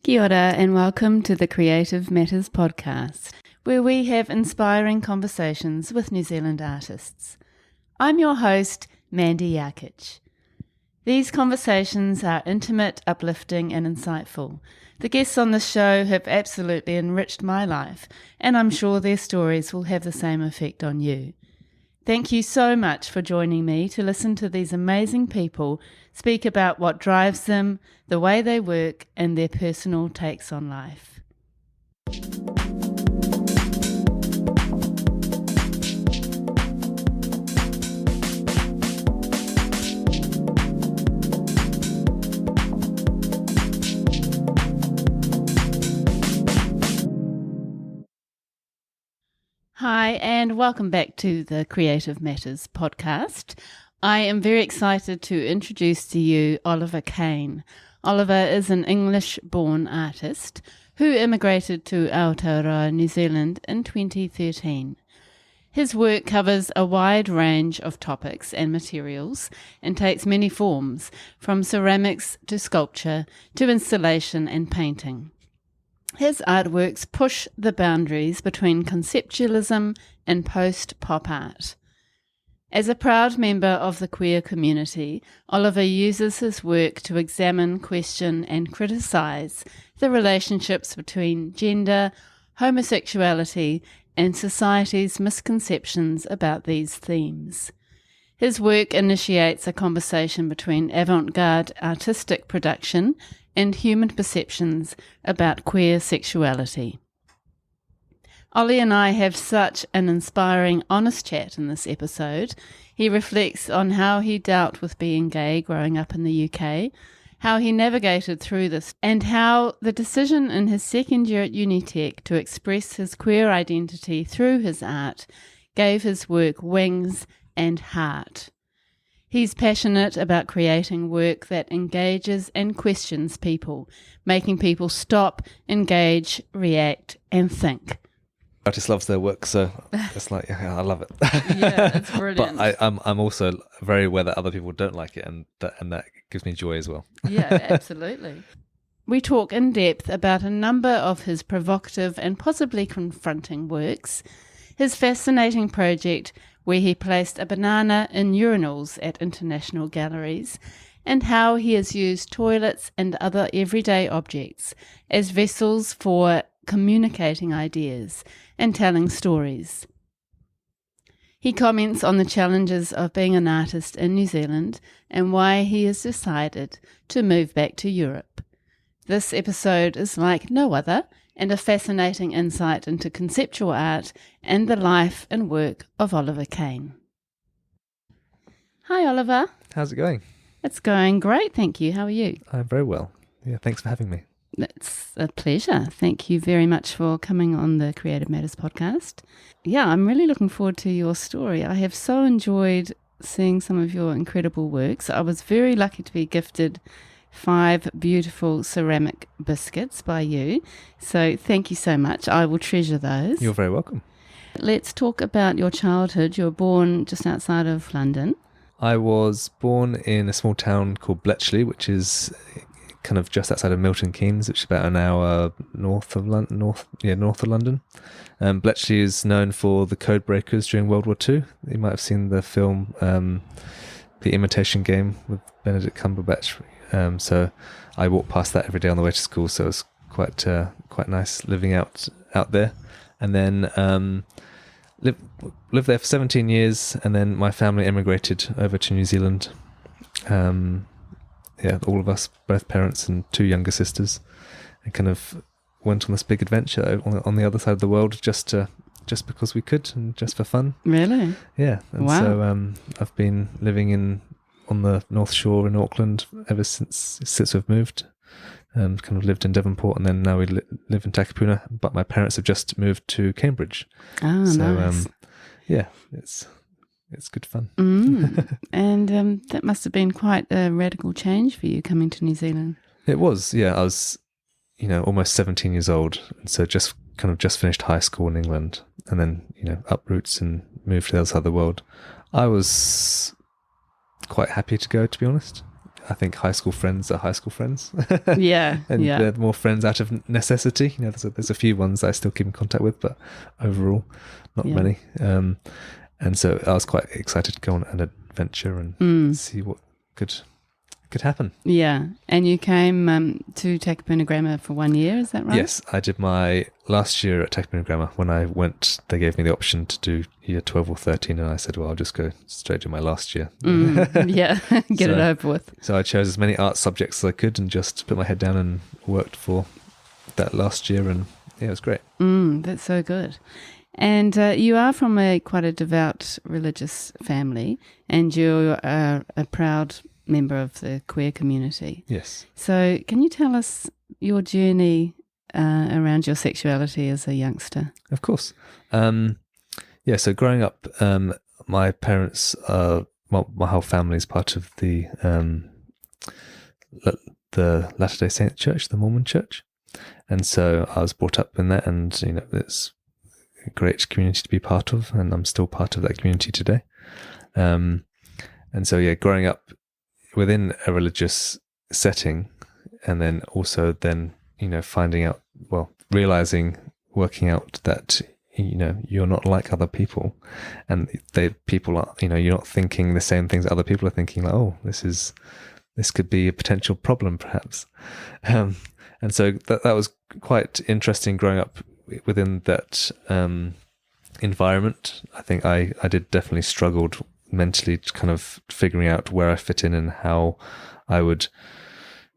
Kia ora and welcome to the Creative Matters podcast, where we have inspiring conversations with New Zealand artists. I'm your host, Mandy Yarkich. These conversations are intimate, uplifting and insightful. The guests on the show have absolutely enriched my life, and I'm sure their stories will have the same effect on you. Thank you so much for joining me to listen to these amazing people speak about what drives them, the way they work, and their personal takes on life. Hi, and welcome back to the Creative Matters podcast. I am very excited to introduce to you Oliver Cain. Oliver is an English-born artist who immigrated to Aotearoa New Zealand in 2013. His work covers a wide range of topics and materials and takes many forms, from ceramics to sculpture to installation and painting. His artworks push the boundaries between conceptualism and post-pop art. As a proud member of the queer community, Oliver uses his work to examine, question and criticise the relationships between gender, homosexuality and society's misconceptions about these themes. His work initiates a conversation between avant-garde artistic production and human perceptions about queer sexuality. Ollie and I have such an inspiring, honest chat in this episode. He reflects on how he dealt with being gay growing up in the UK, how he navigated through this, and how the decision in his second year at Unitec to express his queer identity through his art gave his work wings and heart. He's passionate about creating work that engages and questions people, making people stop, engage, react, and think. Artist loves their work, so it's like, yeah, I love it. Yeah, it's brilliant. But I'm also very aware that other people don't like it, and that gives me joy as well. Yeah, absolutely. We talk in depth about a number of his provocative and possibly confronting works, his fascinating project where he placed a banana in urinals at international galleries, and how he has used toilets and other everyday objects as vessels for communicating ideas and telling stories. He comments on the challenges of being an artist in New Zealand and why he has decided to move back to Europe. This episode is like no other, and a fascinating insight into conceptual art and the life and work of Oliver Cain. Hi, Oliver. How's it going? It's going great, thank you. How are you? I'm very well. Yeah, thanks for having me. It's a pleasure. Thank you very much for coming on the Creative Matters podcast. Yeah, I'm really looking forward to your story. I have so enjoyed seeing some of your incredible works. I was very lucky to be gifted 5 beautiful ceramic biscuits by you. So thank you so much. I will treasure those. You're very welcome. Let's talk about your childhood. You were born just outside of London. I was born in a small town called Bletchley, which is kind of just outside of Milton Keynes, which is about an hour north of London. Bletchley is known for the code breakers during World War II. You might have seen the film The Imitation Game with Benedict Cumberbatch. So I walked past that every day on the way to school, so it was quite nice living out there. And then lived there for 17 years, and then my family emigrated over to New Zealand. All of us, both parents and 2 younger sisters, and kind of went on this big adventure on the other side of the world just because we could and just for fun. Really? Yeah. And wow. So I've been living on the North Shore in Auckland ever since we've moved. Kind of lived in Devonport, and then now we live in Takapuna. But my parents have just moved to Cambridge. Oh, so, nice. It's good fun. And that must have been quite a radical change for you coming to New Zealand. It was, yeah. I was, almost 17 years old, and so just finished high school in England, and then up roots and moved to the other side of the world. I was quite happy to go, to be honest. I think high school friends are high school friends. Yeah. And Yeah. they're more friends out of necessity. There's a few ones I still keep in contact with, but overall, not many. And so I was quite excited to go on an adventure and see what could happen. Yeah. And you came to Takapuna Grammar for 1 year, is that right? Yes, I did my last year at Takapuna Grammar. When I went, they gave me the option to do year 12 or 13, and I said, well, I'll just go straight to my last year. Yeah, get it over with. So I chose as many art subjects as I could and just put my head down and worked for that last year, and yeah, it was great. That's so good. And you are from quite a devout religious family, and you are a proud member of the queer community. Yes. So can you tell us your journey around your sexuality as a youngster? Of course. So growing up, my parents, my whole family is part of the Latter-day Saint Church, the Mormon Church. And so I was brought up in that, and it's a great community to be part of, and I'm still part of that community today. And so, growing up within a religious setting, and then also finding out, working out that you're not like other people, and people are, you're not thinking the same things other people are thinking, like, oh, this could be a potential problem perhaps. And so that was quite interesting growing up within that environment. I think I did definitely struggled mentally, kind of figuring out where I fit in and how I would,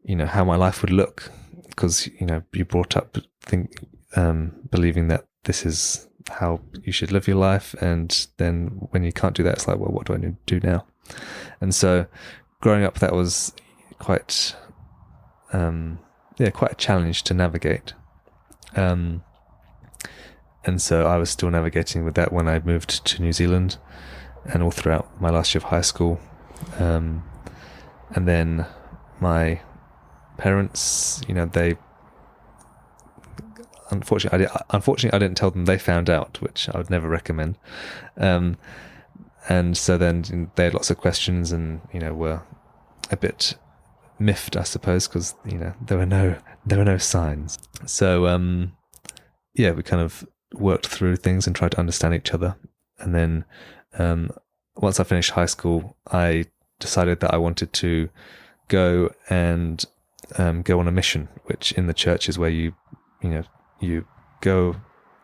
how my life would look, because you brought up believing that this is how you should live your life, and then when you can't do that, it's like, well, what do I need to do now? And so growing up, that was quite quite a challenge to navigate. And so I was still navigating with that when I moved to New Zealand, and all throughout my last year of high school. And then my parents, they unfortunately I didn't tell them. They found out, which I would never recommend. And so then they had lots of questions, and were a bit miffed, I suppose, because there were no signs. So we kind of worked through things and tried to understand each other. And then once I finished high school, I decided that I wanted to go and go on a mission, which in the church is where you go,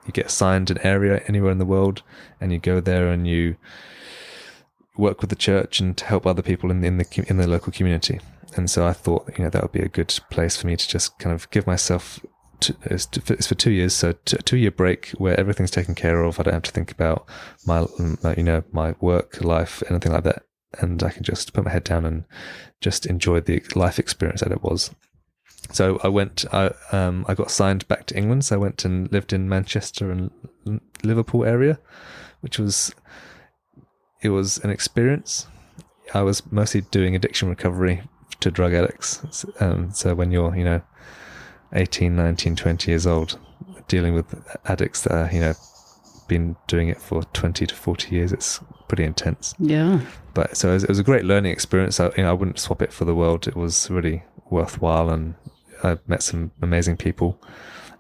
you get assigned an area anywhere in the world, and you go there and you work with the church and to help other people in the local community. And so I thought, that would be a good place for me to just kind of give myself. It's for 2 years, so a 2-year break where everything's taken care of. I don't have to think about my work life, anything like that, and I can just put my head down and just enjoy the life experience that it was. So I went. I got signed back to England. So I went and lived in Manchester and Liverpool area, which was an experience. I was mostly doing addiction recovery to drug addicts. So when you're 18, 19, 20 years old, dealing with addicts that are, been doing it for 20 to 40 years, it's pretty intense. Yeah. But so it was a great learning experience. I wouldn't swap it for the world. It was really worthwhile, and I met some amazing people.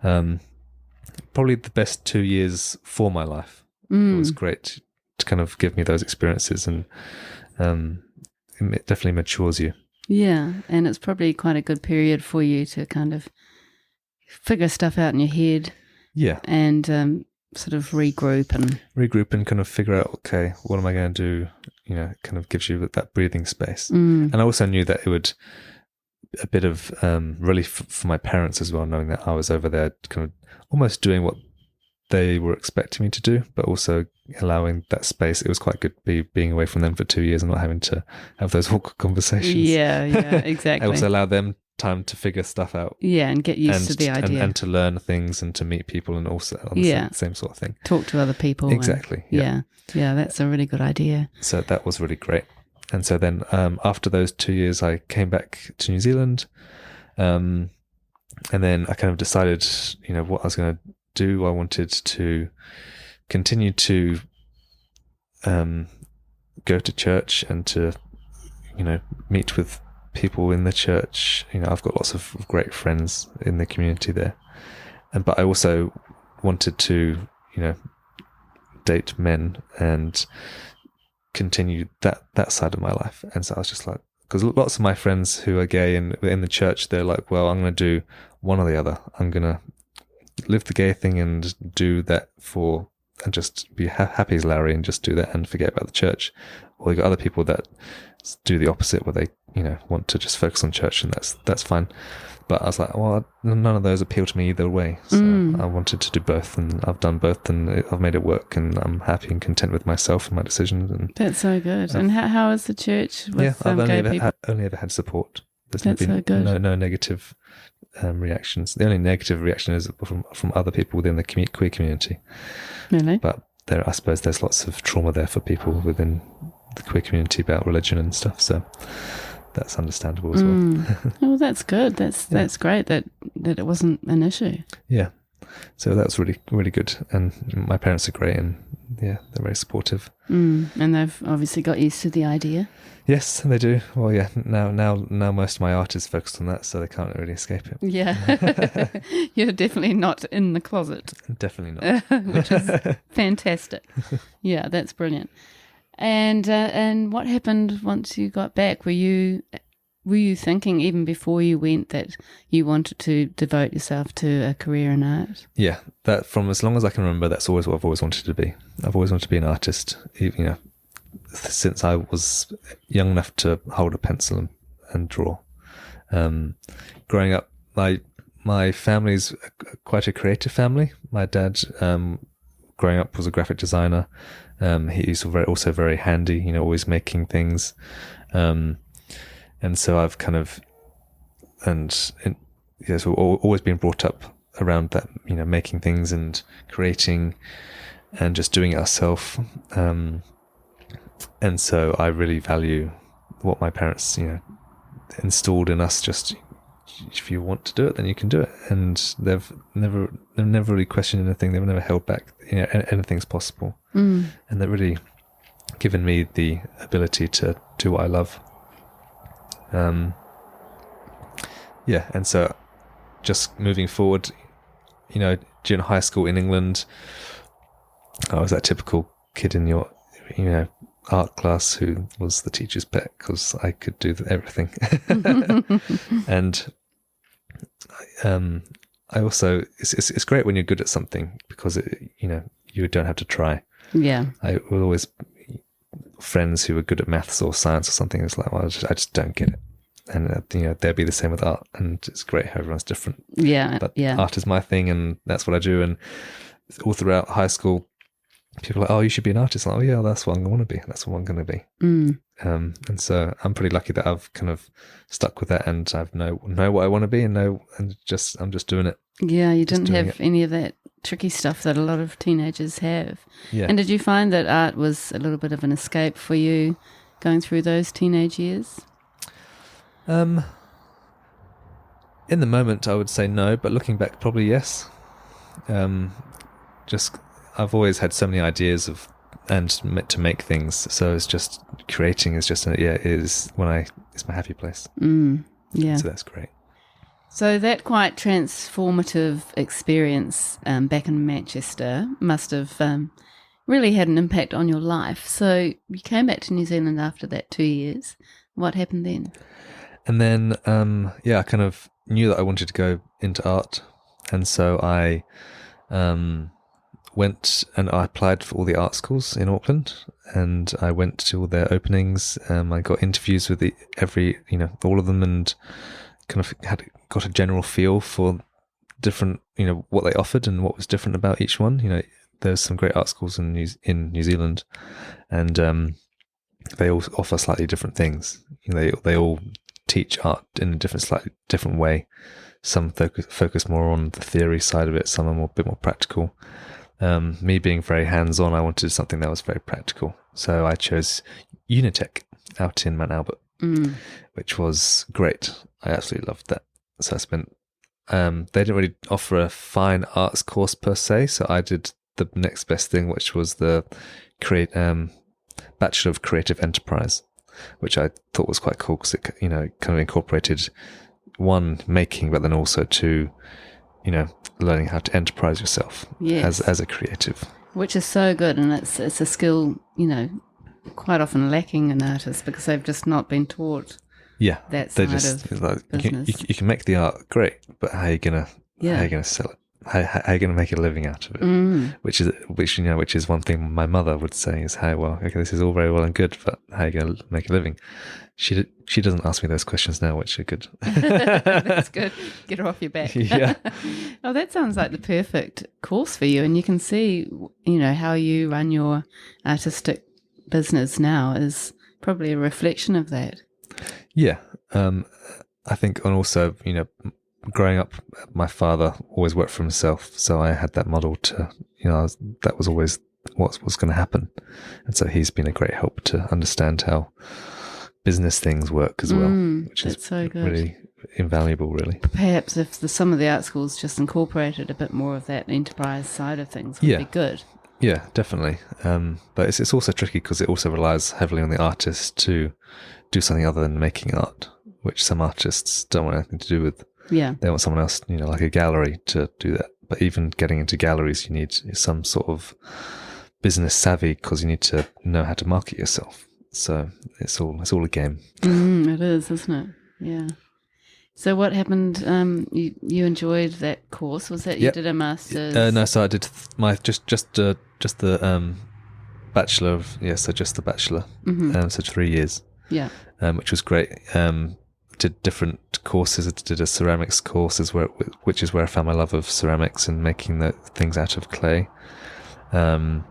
Probably the best 2 years for my life. It was great to kind of give me those experiences, and it definitely matures you. Yeah, and it's probably quite a good period for you to kind of figure stuff out in your head. Yeah. And sort of regroup and kind of figure out, okay, what am I going to do? Kind of gives you that breathing space. And I also knew that it would a bit of relief for my parents as well, knowing that I was over there kind of almost doing what they were expecting me to do, but also allowing that space. It was quite good being away from them for 2 years and not having to have those awkward conversations. Yeah, exactly. I also allowed them time to figure stuff out. Yeah, and get used to the idea. And to learn things and to meet people, and also on the same sort of thing. Talk to other people. Exactly. Yeah, that's a really good idea. So that was really great. And so then after those 2 years, I came back to New Zealand. And then I kind of decided, what I was going to do. I wanted to continue to go to church and to, meet with people in the church. I've got lots of great friends in the community there, but I also wanted to, date men and continue that side of my life. And so I was just like, because lots of my friends who are gay and in the church, they're like, well, I'm going to do one or the other. I'm going to live the gay thing and do that and just be happy as Larry and just do that and forget about the church. Or you got other people that do the opposite, where they, want to just focus on church, and that's fine. But I was like, well, none of those appeal to me either way. So I wanted to do both, and I've done both, and I've made it work, and I'm happy and content with myself and my decisions. And that's so good. And how is the church with I've gay only ever had support. There's That's been so good. no negative reactions. The only negative reaction is from other people within the queer community. Really? But I suppose there's lots of trauma there for people within the queer community about religion and stuff. So that's understandable as well. Oh, that's good. That's great that it wasn't an issue. Yeah. So that was really, really good. And my parents are great, and they're very supportive. And they've obviously got used to the idea. Yes, they do. Well, yeah. Now most of my art is focused on that, so they can't really escape it. Yeah. You're definitely not in the closet. Definitely not. Which is fantastic. Yeah, that's brilliant. And what happened once you got back? Were you thinking even before you went that you wanted to devote yourself to a career in art? Yeah, that from as long as I can remember, that's always what I've always wanted to be. I've always wanted to be an artist, since I was young enough to hold a pencil and draw. Growing up, my family's quite a creative family. My dad, growing up, was a graphic designer. He's also very handy, always making things. And so I've kind of, so always been brought up around that, making things and creating and just doing it ourselves. And so I really value what my parents, installed in us. Just, if you want to do it, then you can do it. And they've never really questioned anything. They've never held back, anything's possible. And they've really given me the ability to do what I love. And so just moving forward, during high school in England, I was that typical kid in your, art class who was the teacher's pet because I could do everything. And I also, it's great when you're good at something because you don't have to try. Yeah. I will always, friends who are good at maths or science or something, it's like, well, I just don't get it. And they'll be the same with art, and it's great how everyone's different. Yeah. But yeah. art is my thing, and that's what I do. And all throughout high school, people are like, oh, you should be an artist. I'm like, oh yeah, that's what I want to be. That's what I'm going to be. And so I'm pretty lucky that I've kind of stuck with that, and I know what I want to be, and I'm just doing it. Yeah, you didn't have any of that tricky stuff that a lot of teenagers have. Yeah. And did you find that art was a little bit of an escape for you going through those teenage years? In the moment, I would say no, but looking back, probably yes. I've always had so many ideas to make things, so it's just creating is just it's my happy place. Yeah, so that's great. So that quite transformative experience back in Manchester must have really had an impact on your life. So you came back to New Zealand after that 2 years. What happened then? And then, I kind of knew that I wanted to go into art. And so I went and I applied for all the art schools in Auckland. And I went to all their openings. I got interviews with all of them, and kind of got a general feel for different, what they offered and what was different about each one. There's some great art schools in New Zealand, and they all offer slightly different things. They all teach art in a slightly different way. Some focus more on the theory side of it. Some are a bit more practical. Me being very hands-on, I wanted something that was very practical. So I chose Unitec out in Mount Albert, which was great. I absolutely loved that. So I spent. They didn't really offer a fine arts course per se, so I did the next best thing, which was the Bachelor of Creative Enterprise. which I thought was quite cool because it, you know, kind of incorporated one, making, but then also two, you know, learning how to enterprise yourself as a creative. Which is so good, and it's a skill, you know, quite often lacking in artists because they've just not been taught. Yeah, that side of like, business. you can make the art great, but how are you gonna sell it? How are you gonna make a living out of it? Which is one thing my mother would say is this is all very well and good, but how are you gonna make a living? She doesn't ask me those questions now, which are good. That's good. Get her off your back. Yeah. Oh, that sounds like the perfect course for you, and you can see, you know, how you run your artistic business now is probably a reflection of that. Yeah, I think, and also, you know, growing up, my father always worked for himself, so I had that model to, you know, that was always what was going to happen, and so he's been a great help to understand how business things work as well, which is so good. Really invaluable, really. Perhaps if some of the art schools just incorporated a bit more of that enterprise side of things would be good. Yeah, definitely. But it's also tricky because it also relies heavily on the artist to do something other than making art, which some artists don't want anything to do with. Yeah. They want someone else, you know, like a gallery to do that. But even getting into galleries, you need some sort of business savvy because you need to know how to market yourself. So it's all a game. It is, isn't it? Yeah. So what happened? You enjoyed that course? Was that you did a master's? No, so I did my just the bachelor of so just the bachelor. So 3 years. Yeah. Which was great. Did different courses. I did a ceramics course, which is where I found my love of ceramics and making the things out of clay. So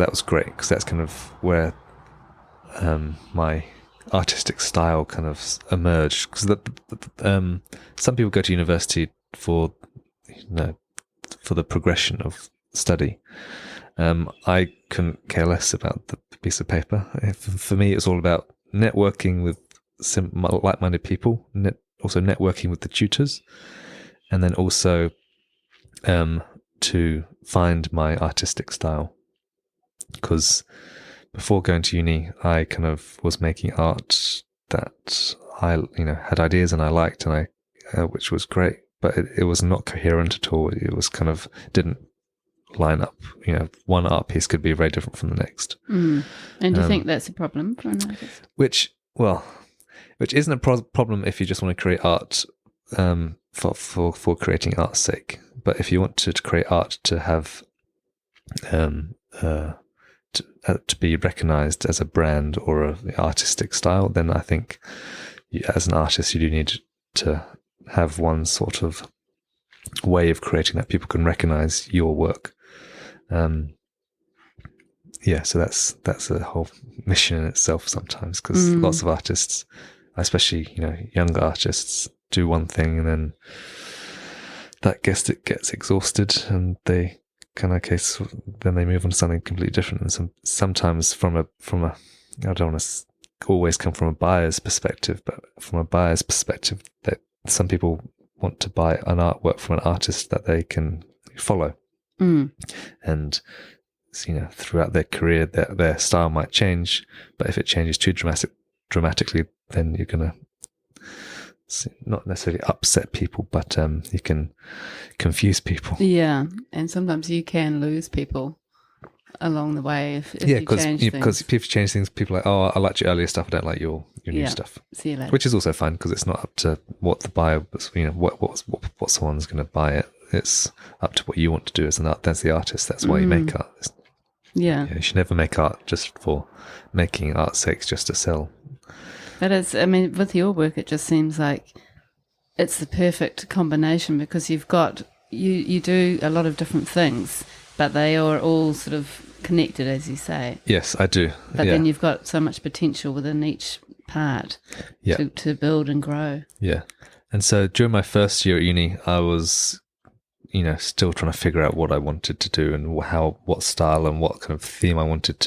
that was great because that's kind of where my artistic style kind of emerged. Because some people go to university for the progression of study. I couldn't care less about the piece of paper. For me, it was all about networking with like-minded people, also networking with the tutors, and then also to find my artistic style. Because before going to uni, I kind of was making art that I, had ideas and I liked, and which was great, but it was not coherent at all. It was kind of didn't line up. One art piece could be very different from the next. And do you think that's a problem for an artist? Which isn't a problem if you just want to create art for creating art's sake. But if you want to create art to have to be recognized as a brand or an artistic style, then I think as an artist you do need to have one sort of way of creating that people can recognize your work. So that's a whole mission in itself sometimes, because lots of artists, especially younger artists, do one thing and then that gets exhausted and they then they move on to something completely different. And sometimes from a I don't want to always come from a buyer's perspective, but from a buyer's perspective, that some people want to buy an artwork from an artist that they can follow. And throughout their career, their style might change, but if it changes too dramatically, then you're going to not necessarily upset people, but you can confuse people. Yeah, and sometimes you can lose people along the way if you change things. Because people change things, people are like, oh, I liked your earlier stuff, I don't like your new stuff. See you later. Which is also fine because it's not up to what the buyer, what someone's going to buy it. It's up to what you want to do as an art. That's the artist. That's why you make art. Yeah. You should never make art just for making art's sake, just to sell. But with your work, it just seems like it's the perfect combination, because you've got, you do a lot of different things, but they are all sort of connected, as you say. Yes, I do. But then you've got so much potential within each part to build and grow. Yeah. And so during my first year at uni, I was still trying to figure out what I wanted to do and what style and what kind of theme I wanted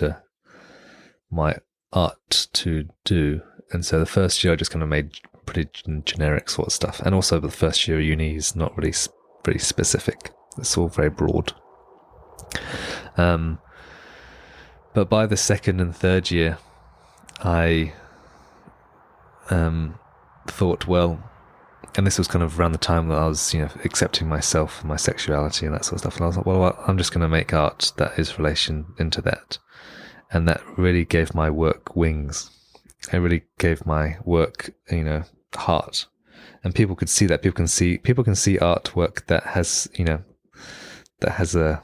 my art to do. And so the first year I just kind of made pretty generic sort of stuff. And also the first year of uni is not really pretty specific. It's all very broad. But by the second and third year, I thought, well, and this was kind of around the time that I was, accepting myself, my sexuality and that sort of stuff. And I was like, well, I'm just going to make art that is relation into that. And that really gave my work wings. It really gave my work, heart. And people could see that. People can see artwork that has, that has a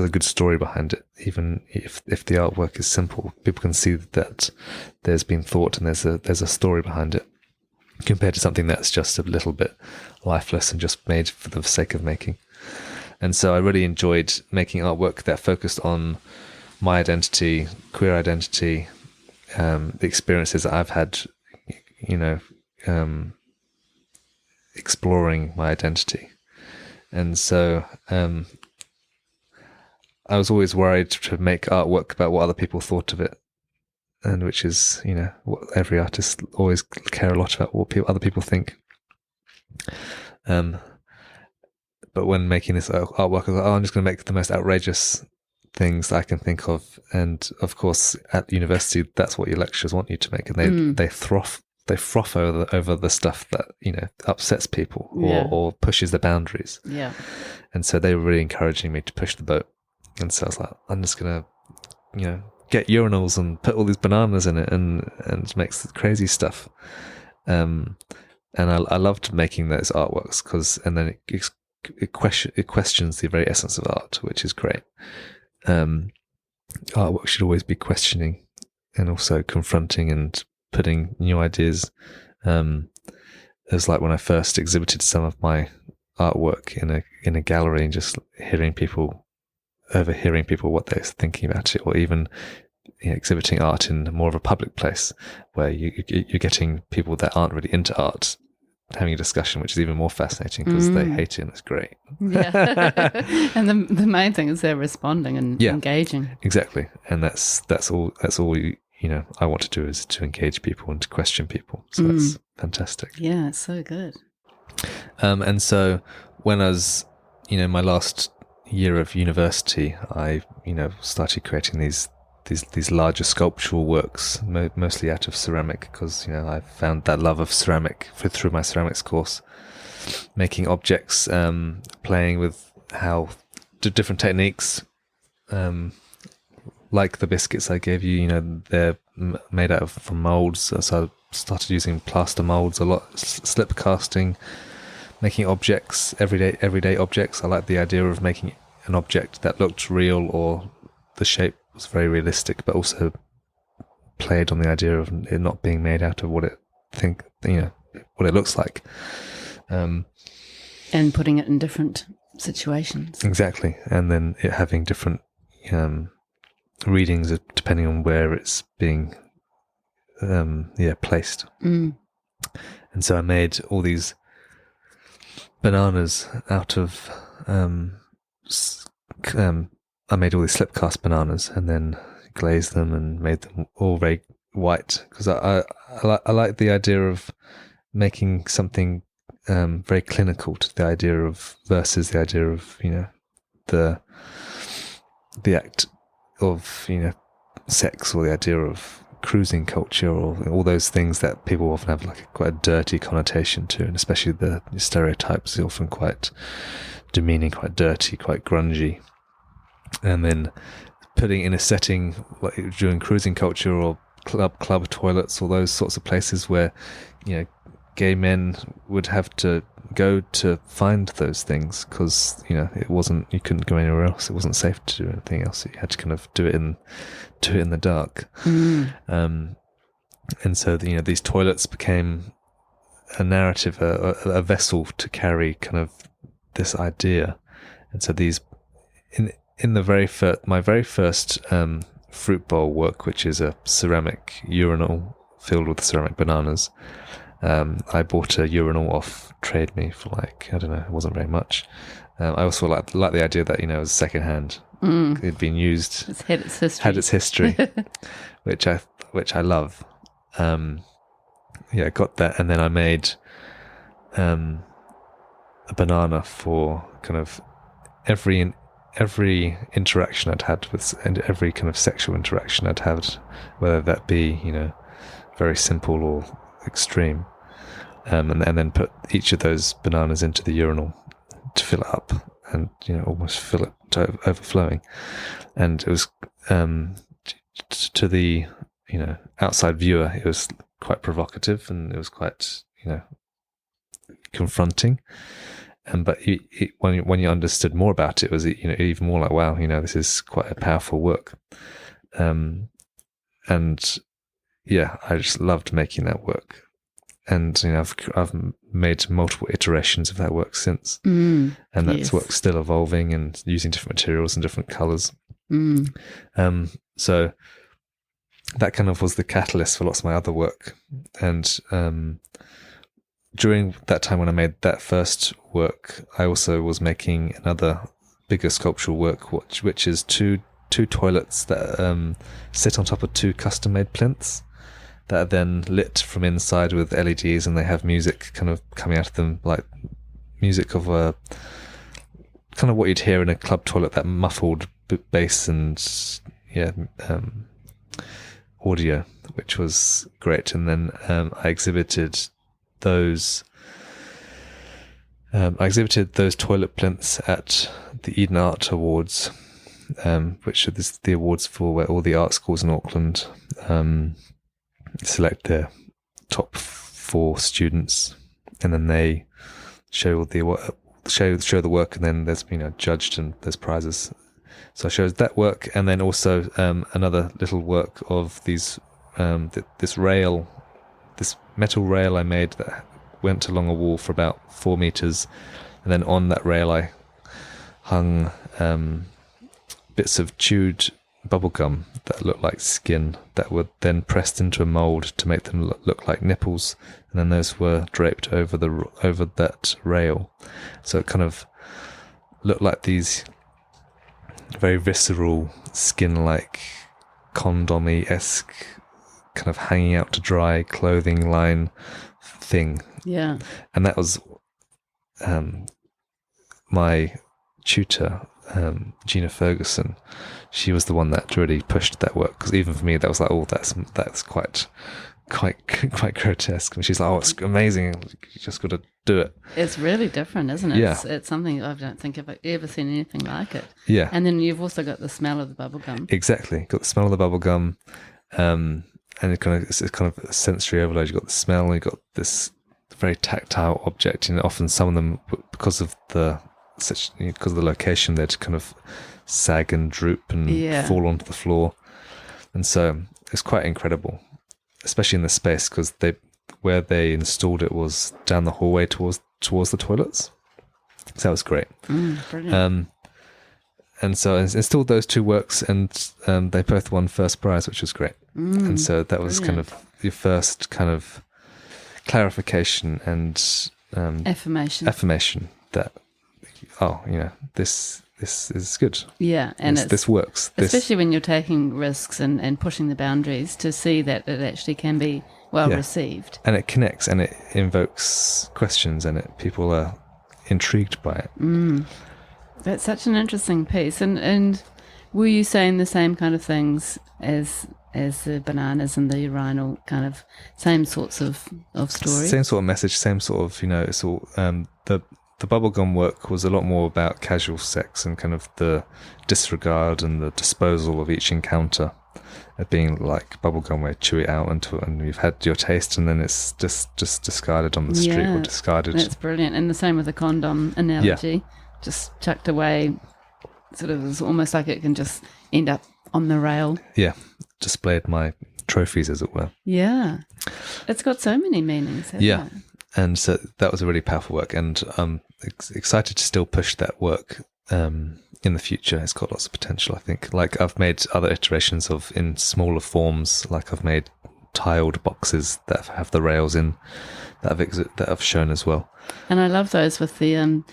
good story behind it. Even if the artwork is simple, people can see that there's been thought and there's a story behind it, compared to something that's just a little bit lifeless and just made for the sake of making. And so I really enjoyed making artwork that focused on my identity, queer identity, the experiences that I've had, exploring my identity. And so I was always worried to make artwork about what other people thought of it, and which is, what every artist always care a lot about, what other people think. But when making this artwork, I was like, I'm just going to make the most outrageous things that I can think of. And of course, at university, that's what your lecturers want you to make, and they froth over the stuff that upsets people or pushes the boundaries. Yeah. And so they were really encouraging me to push the boat. And so I was like, I'm just gonna, get urinals and put all these bananas in it and make crazy stuff. And I loved making those artworks and then it questions the very essence of art, which is great. Artwork should always be questioning and also confronting and putting new ideas. It was like when I first exhibited some of my artwork in a gallery and just overhearing people what they're thinking about it, or even exhibiting art in more of a public place where you're getting people that aren't really into art having a discussion, which is even more fascinating because they hate it and it's great. Yeah. And the main thing is they're responding and engaging. Exactly. And that's all I want to do is to engage people and to question people. So that's fantastic. Yeah, it's so good. And so when I was, my last year of university, I, started creating these larger sculptural works, mostly out of ceramic, because, I found that love of ceramic through my ceramics course, making objects, playing with how different techniques, like the biscuits I gave you, they're made from molds. So I started using plaster molds a lot, slip casting, making objects, everyday objects. I like the idea of making an object that looked real, or the shape was very realistic, but also played on the idea of it not being made out of what it looks like. And putting it in different situations. Exactly. And then it having different readings depending on where it's being placed. And so I made all these bananas out of I made all these slip cast bananas and then glazed them and made them all very white, because I like the idea of making something very clinical to the idea of versus the idea of the act of sex, or the idea of cruising culture, or all those things that people often have like quite a dirty connotation to, and especially the stereotypes are often quite demeaning, quite dirty, quite grungy. And then putting in a setting like during cruising culture or club toilets, or those sorts of places where gay men would have to go to find those things, because you couldn't go anywhere else. It wasn't safe to do anything else. You had to kind of do it in the dark. And so these toilets became a narrative, a vessel to carry kind of this idea. And so these in the my very first fruit bowl work, which is a ceramic urinal filled with ceramic bananas, I bought a urinal off Trade Me for it wasn't very much. I also like the idea that it was secondhand. It'd been used, it's had its history, which I love. I got that, and then I made a banana for kind of every every interaction I'd had and every kind of sexual interaction I'd had, whether that be, very simple or extreme, and then put each of those bananas into the urinal to fill it up and, almost fill it to overflowing. And it was, to the, outside viewer, it was quite provocative and it was quite, confronting. But when you understood more about it, it was, even more like, wow, this is quite a powerful work. And yeah, I just loved making that work. And I've made multiple iterations of that work since, and that work's still evolving and using different materials and different colours. So that kind of was the catalyst for lots of my other work. And during that time when I made that first work, I also was making another bigger sculptural work, which is two toilets that sit on top of two custom-made plinths that are then lit from inside with LEDs, and they have music kind of coming out of them, like music of a kind of what you'd hear in a club toilet, that muffled bass and audio, which was great. And then I exhibited those toilet plinths at the Eden Art Awards, which are the awards for where all the art schools in Auckland select their top 4 students, and then they show the work, and then there's judged and there's prizes. So I showed that work, and then also another little work of these this metal rail I made that went along a wall for about 4 meters, and then on that rail I hung bits of chewed bubblegum that looked like skin that were then pressed into a mold to make them look like nipples, and then those were draped over that rail, so it kind of looked like these very visceral, skin-like, condom-esque kind of hanging out to dry clothing line thing. Yeah. And that was my tutor, Gina Ferguson. She was the one that really pushed that work, because even for me that was like, oh, that's quite grotesque. And she's like, oh, it's amazing, you just got to do it. It's really different, isn't it? Yeah. It's something I don't think I've ever seen anything like it. Yeah. And then you've also got the smell of the bubblegum. Exactly. Got the smell of the bubblegum, and it's kind of a sensory overload. You've got the smell, and you've got this very tactile object. Often some of them, because of the location, they'd kind of sag and droop and fall onto the floor. And so it's quite incredible, especially in the space, because where they installed it was down the hallway towards the toilets. So that was great. Brilliant. And so I installed those 2 works, and they both won first prize, which was great. And so that was kind of your first kind of clarification and affirmation that, this is good. Yeah, and this works. Especially when you're taking risks and pushing the boundaries, to see that it actually can be well received. And it connects, and it invokes questions, and people are intrigued by it. That's such an interesting piece. And were you saying the same kind of things as the bananas and the urinal, kind of same sorts of stories? Same sort of message, same sort of, it's all, the bubblegum work was a lot more about casual sex and kind of the disregard and the disposal of each encounter, of being like bubblegum where you chew it out and you've had your taste, and then it's just discarded on the street or discarded. That's brilliant. And the same with the condom analogy, just chucked away, sort of, it's almost like it can just end up on the rail. Yeah, displayed my trophies, as it were. Yeah, it's got so many meanings, hasn't it? And so that was a really powerful work, and I'm excited to still push that work in the future. It's got lots of potential, I think. Like, I've made other iterations in smaller forms, like I've made tiled boxes that have the rails in, that I've shown as well. And I love those with the,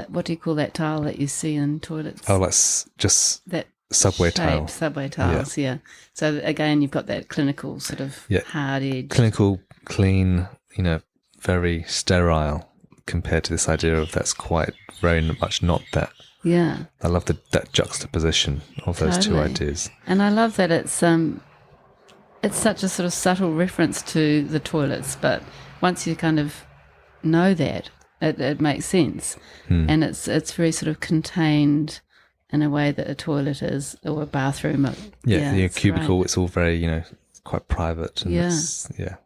what do you call that tile that you see in toilets? Oh, that's just that subway tile. Subway tiles, yeah. So again, you've got that clinical sort of hard edge. Clinical, clean, very sterile compared to this idea of that's quite very much not that. Yeah. I love that juxtaposition of those two ideas. And I love that it's such a sort of subtle reference to the toilets, but once you kind of know that, it makes sense. And it's very sort of contained in a way that a toilet is, or a bathroom. The cubicle, it's all very, quite private. And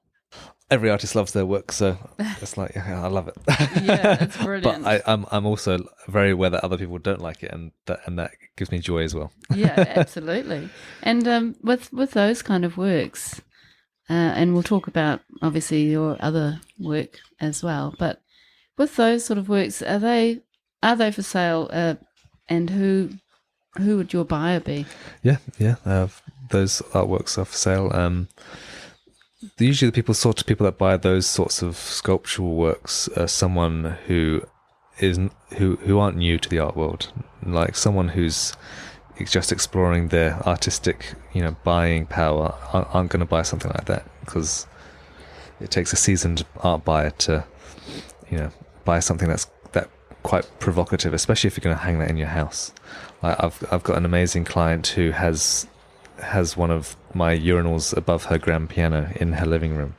every artist loves their work, so it's like, I love it. Yeah, it's brilliant. But I'm also very aware that other people don't like it, and that gives me joy as well. Yeah, absolutely. And with those kind of works, and we'll talk about obviously your other work as well, but with those sort of works, are they for sale? And who would your buyer be? Yeah. Those artworks are for sale. Usually the people that buy those sorts of sculptural works are someone who aren't new to the art world, like someone who's just exploring their artistic, buying power. Aren't going to buy something like that, because it takes a seasoned art buyer to, buy something that's quite provocative, especially if you're going to hang that in your house. I've got an amazing client who has one of my urinals above her grand piano in her living room,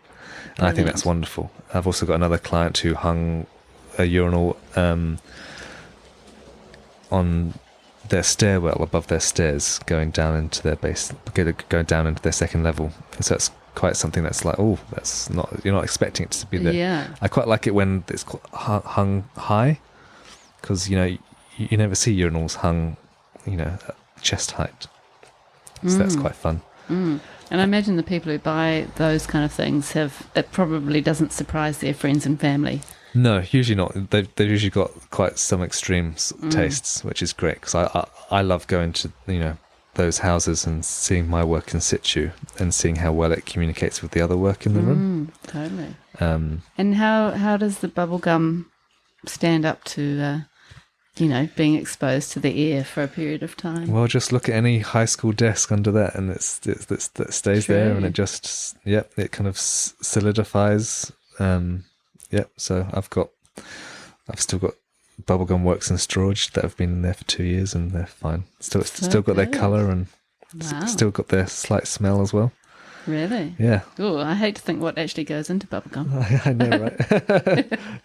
and I think that's wonderful. I've also got another client who hung a urinal on their stairwell above their stairs, going down into their going down into their second level. And so it's quite something that's like, that's not, you're not expecting it to be there. Yeah. I quite like it when it's hung high, because you never see urinals hung at chest height. So that's quite fun. And I imagine the people who buy those kind of things it probably doesn't surprise their friends and family. No, usually not. They've usually got quite some extreme tastes, which is great, because I love going to those houses and seeing my work in situ and seeing how well it communicates with the other work in the room. Totally. And how does the bubblegum stand up to being exposed to the air for a period of time? Well, just look at any high school desk under that, and it stays True. there, and it just it kind of solidifies. So I've still got bubblegum works in storage that have been there for 2 years, and they're fine. Still got their colour, and still got their slight smell as well. Really? Yeah. Oh, I hate to think what actually goes into bubblegum. I know, right?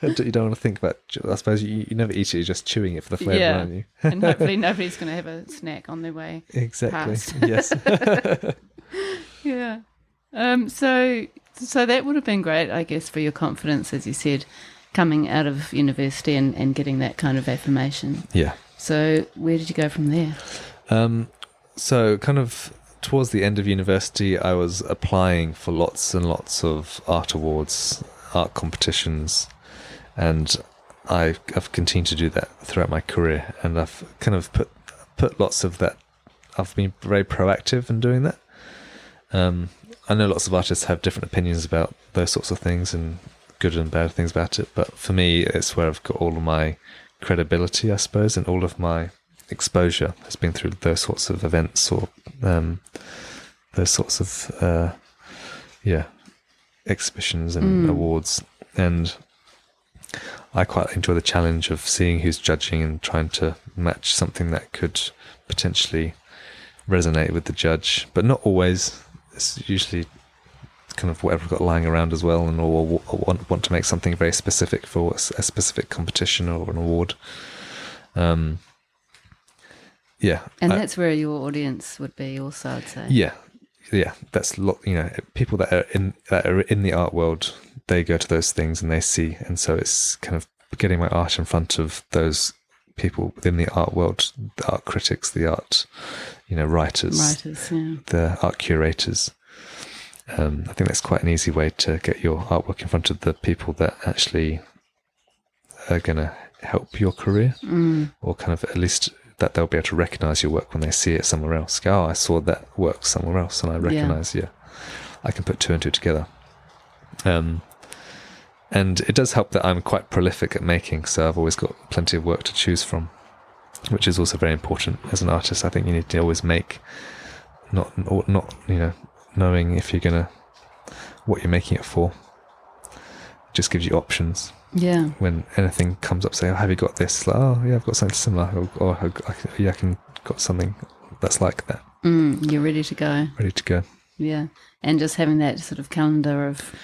You don't want to think about. I suppose you never eat it; you're just chewing it for the flavour, aren't you? And hopefully nobody's going to have a snack on their way. Exactly. Past. Yes. Yeah. So that would have been great, I guess, for your confidence, as you said, coming out of university and getting that kind of affirmation. Yeah. So where did you go from there? So kind of towards the end of university, I was applying for lots and lots of art awards, art competitions, and I've continued to do that throughout my career, and I've kind of put lots of that. I've been very proactive in doing that. I know lots of artists have different opinions about those sorts of things and good and bad things about it, but for me, it's where I've got all of my credibility, I suppose, and all of my exposure has been through those sorts of events or those sorts of exhibitions and awards. And I quite enjoy the challenge of seeing who's judging and trying to match something that could potentially resonate with the judge, but not always. It's usually kind of whatever I've got lying around as well, and or want to make something very specific for a specific competition or an award. And that's where your audience would be also, I'd say. Yeah, that's people that are in the art world, they go to those things and they see, and so it's kind of getting my art in front of those people within the art world, the art critics, the art writers, the art curators. I think that's quite an easy way to get your artwork in front of the people that actually are going to help your career, or kind of at least that they'll be able to recognise your work when they see it somewhere else. Go, I saw that work somewhere else, and I recognise, I can put two and two together. And it does help that I'm quite prolific at making, so I've always got plenty of work to choose from, which is also very important as an artist. I think you need to always make, not knowing if you're what you're making it for. It just gives you options. Yeah. When anything comes up, say, oh, have you got this? Like, oh, yeah, I've got something similar. Or I can got something that's like that. You're ready to go. Ready to go. Yeah. And just having that sort of calendar of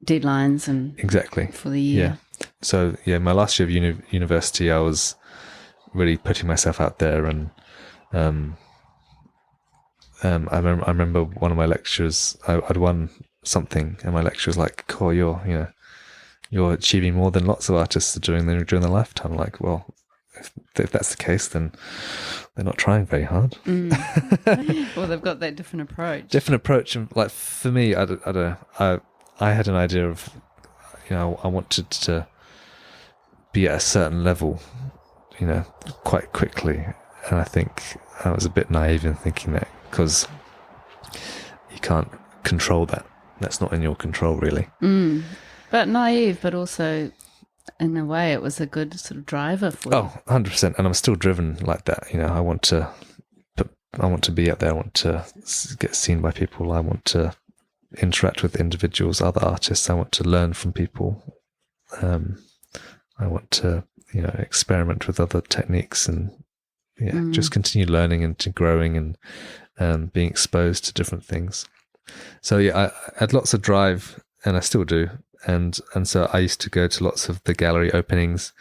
deadlines and exactly for the year. Yeah. So yeah, my last year of university, I was really putting myself out there, and I remember one of my lecturers, I'd won something, and my lecturer was like, "Cool, you're achieving more than lots of artists are doing during their lifetime." I'm like, well, if that's the case, then they're not trying very hard. Well, they've got that different approach. And like for me, I don't know. I had an idea of, I wanted to be at a certain level, quite quickly, and I think I was a bit naive in thinking that, because you can't control that. That's not in your control, really. But naive, but also, in a way, it was a good sort of driver for you. 100%. And I'm still driven like that. I want to be out there. I want to get seen by people. I want to interact with individuals, other artists. I want to learn from people. I want to, experiment with other techniques, and just continue learning and to growing and being exposed to different things. So I had lots of drive, and I still do. And so I used to go to lots of the gallery openings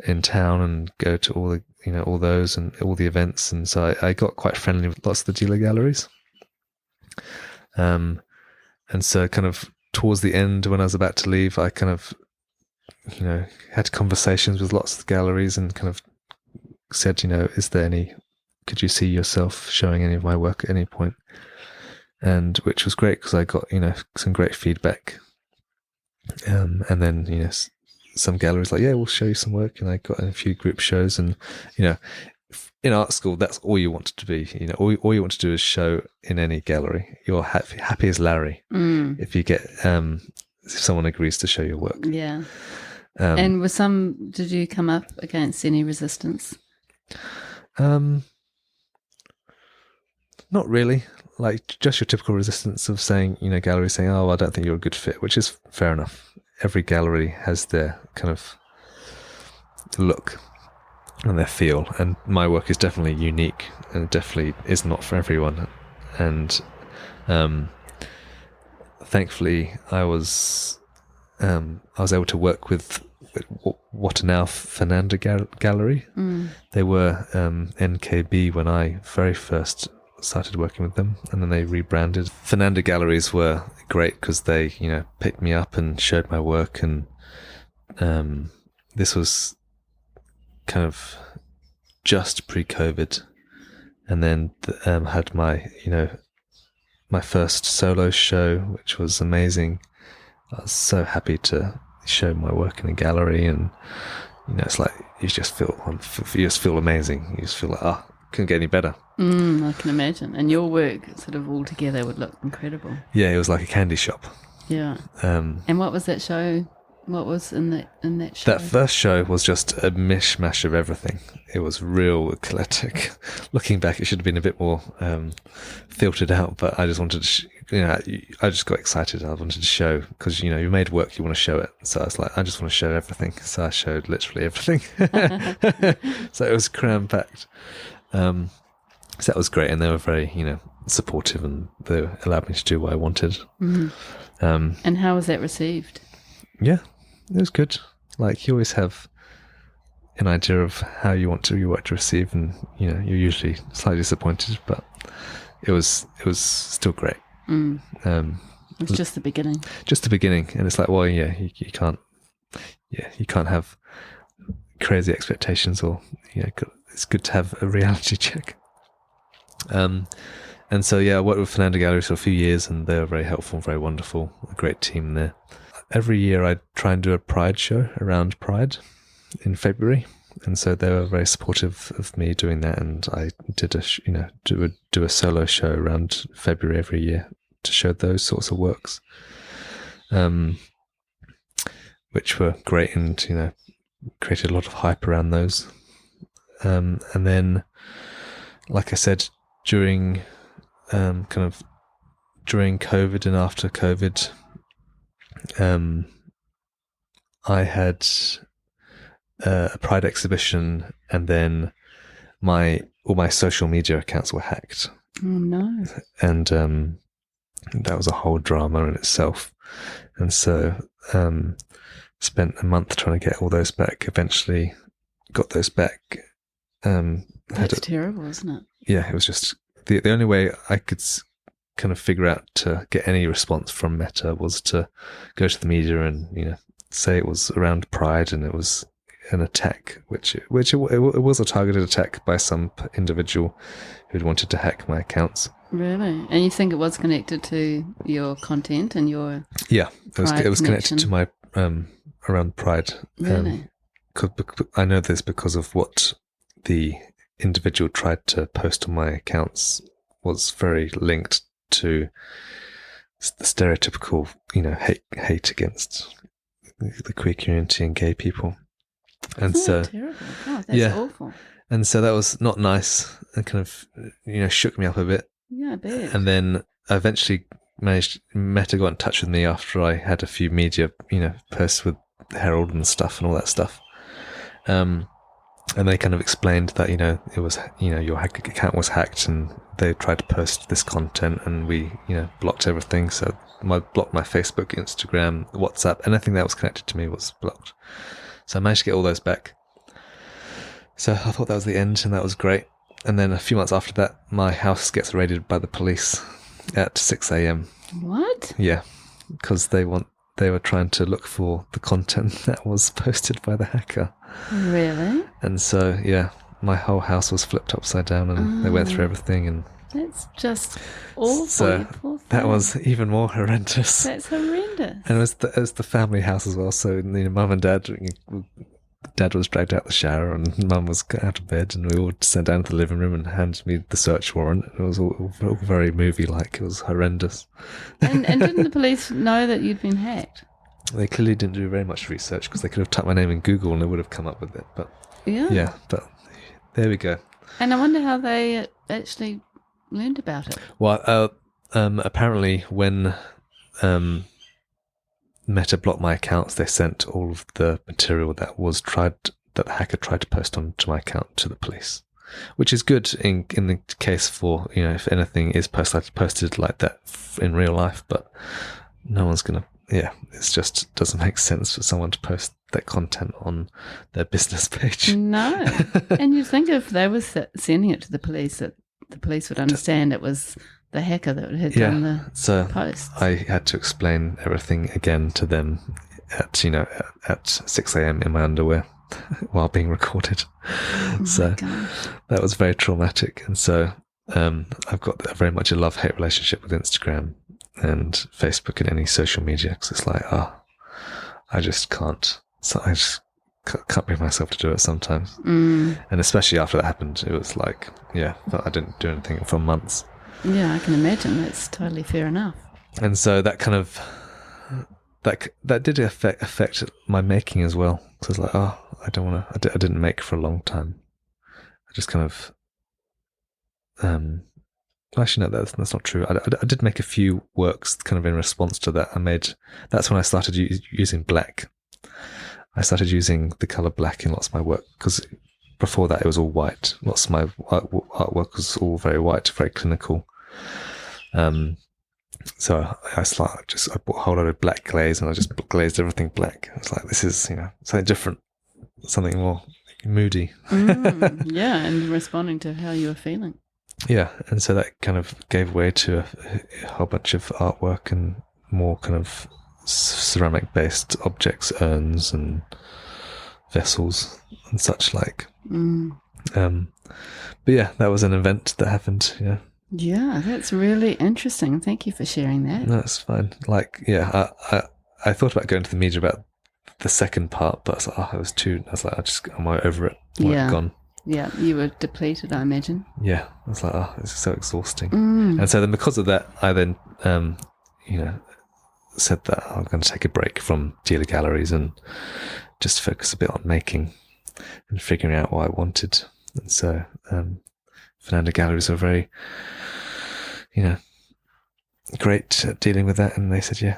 in town and go to all the, all those and all the events. And so I got quite friendly with lots of the dealer galleries. And so kind of towards the end, when I was about to leave, I kind of, had conversations with lots of the galleries and kind of said, could you see yourself showing any of my work at any point? And which was great, because I got, some great feedback. And then, some galleries like, yeah, we'll show you some work. And I got in a few group shows, and, in art school, that's all you wanted to be. All you want to do is show in any gallery. You're happy as Larry if you get, if someone agrees to show your work. Yeah. And did you come up against any resistance? Not really. Like just your typical resistance of saying, galleries saying, "Oh, I don't think you're a good fit," which is fair enough. Every gallery has their kind of look and their feel, and my work is definitely unique and definitely is not for everyone. And thankfully, I was able to work with what are now Fernanda Gallery. They were NKB when I very first started working with them, and then they rebranded. Fernanda Galleries were great because they, picked me up and showed my work, and this was kind of just pre-COVID, and then had my, my first solo show, which was amazing. I was so happy to show my work in a gallery, and it's like you just feel amazing. You just feel like, couldn't get any better. I can imagine. And your work sort of all together would look incredible. Yeah, it was like a candy shop. Yeah. And what was that show? What was in that show? That first show was just a mishmash of everything. It was real eclectic. Looking back, it should have been a bit more filtered out, but I just wanted to, I just got excited. I wanted to show, because, you made work, you want to show it. So I was like, I just want to show everything. So I showed literally everything. So it was cram-packed. So that was great, and they were very, supportive, and they allowed me to do what I wanted. Mm-hmm. And how was that received? Yeah, it was good. Like, you always have an idea of how you want your work to receive, and you're usually slightly disappointed, but it was still great. It was just the beginning. Just the beginning, and it's like, well, yeah, you can't have crazy expectations, or it's good to have a reality check. And so I worked with Fernanda Gallery for a few years, and they were very helpful, very wonderful, a great team there. Every year I try and do a Pride show around Pride in February, and so they were very supportive of me doing that. And I did do a solo show around February every year to show those sorts of works, which were great, and created a lot of hype around those. And then, like I said, during during COVID and after COVID, I had a Pride exhibition, and then all my social media accounts were hacked. Oh no. And that was a whole drama in itself. And so spent a month trying to get all those back. Eventually got those back. That's terrible, isn't it? Yeah, it was just the only way I could kind of figure out to get any response from Meta was to go to the media and say it was around Pride and it was an attack, which it was a targeted attack by some individual who'd wanted to hack my accounts. Really? And you think it was connected to your content and your it was connected to my around Pride. Really? I know this because of what the individual tried to post on my accounts was very linked to the stereotypical, hate against the queer community and gay people. And so terrible. Oh, that's awful. And so that was not nice and kind of, shook me up a bit. Yeah, I bet. And then I eventually Meta got in touch with me after I had a few media, posts with Herald and stuff and all that stuff. And they kind of explained that, it was, your account was hacked and they tried to post this content and we, blocked everything. So I blocked my Facebook, Instagram, WhatsApp, anything that was connected to me was blocked. So I managed to get all those back. So I thought that was the end and that was great. And then a few months after that, my house gets raided by the police at 6 a.m. What? Yeah, because they were trying to look for the content that was posted by the hacker. Really? And so, my whole house was flipped upside down and they went through everything. And that's just awful. So that was even more horrendous. That's horrendous. And it was the family house as well. So, mum and dad was dragged out the shower and mum was out of bed and we all sat down to the living room and handed me the search warrant. It was all very movie-like. It was horrendous. And didn't the police know that you'd been hacked? They clearly didn't do very much research because they could have typed my name in Google and they would have come up with it. But but there we go. And I wonder how they actually learned about it. Well, apparently when Meta blocked my accounts, they sent all of the material that the hacker tried to post onto my account to the police, which is good in the case for, if anything is posted like that in real life, but no one's going to, it just doesn't make sense for someone to post that content on their business page. No. And you'd think if they were sending it to the police, that the police would understand it was the hacker that had done the posts. I had to explain everything again to them at 6 a.m. in my underwear while being recorded. So that was very traumatic. And so I've got very much a love-hate relationship with Instagram and Facebook and any social media because it's like, I just can't. So I just can't bring myself to do it sometimes. And especially after that happened, it was like, I didn't do anything for months. Yeah, I can imagine. That's totally fair enough. And so that kind of that did affect my making as well. So I was like, I don't want to. I didn't make for a long time. I just kind of. Actually, no, that's not true. I did make a few works kind of in response to that. That's when I started using black. I started using the color black in lots of my work because before that it was all white. Lots of my artwork was all very white, very clinical. So I bought a whole lot of black glaze and I just glazed everything black. I was like, this is something different, something more moody. And responding to how you were feeling. Yeah, and so that kind of gave way to a whole bunch of artwork and more kind of ceramic-based objects, urns and vessels and such like. But that was an event that happened. Yeah, that's really interesting. Thank you for sharing that. No, it's fine. I thought about going to the media about the second part, but I was like, it was too. I was like, I'm over it. Gone. Yeah, you were depleted, I imagine. Yeah, I was like, it's so exhausting. And so then because of that, I then, said that I'm going to take a break from dealer galleries and just focus a bit on making and figuring out what I wanted. And so Fernando Galleries were very, great at dealing with that. And they said,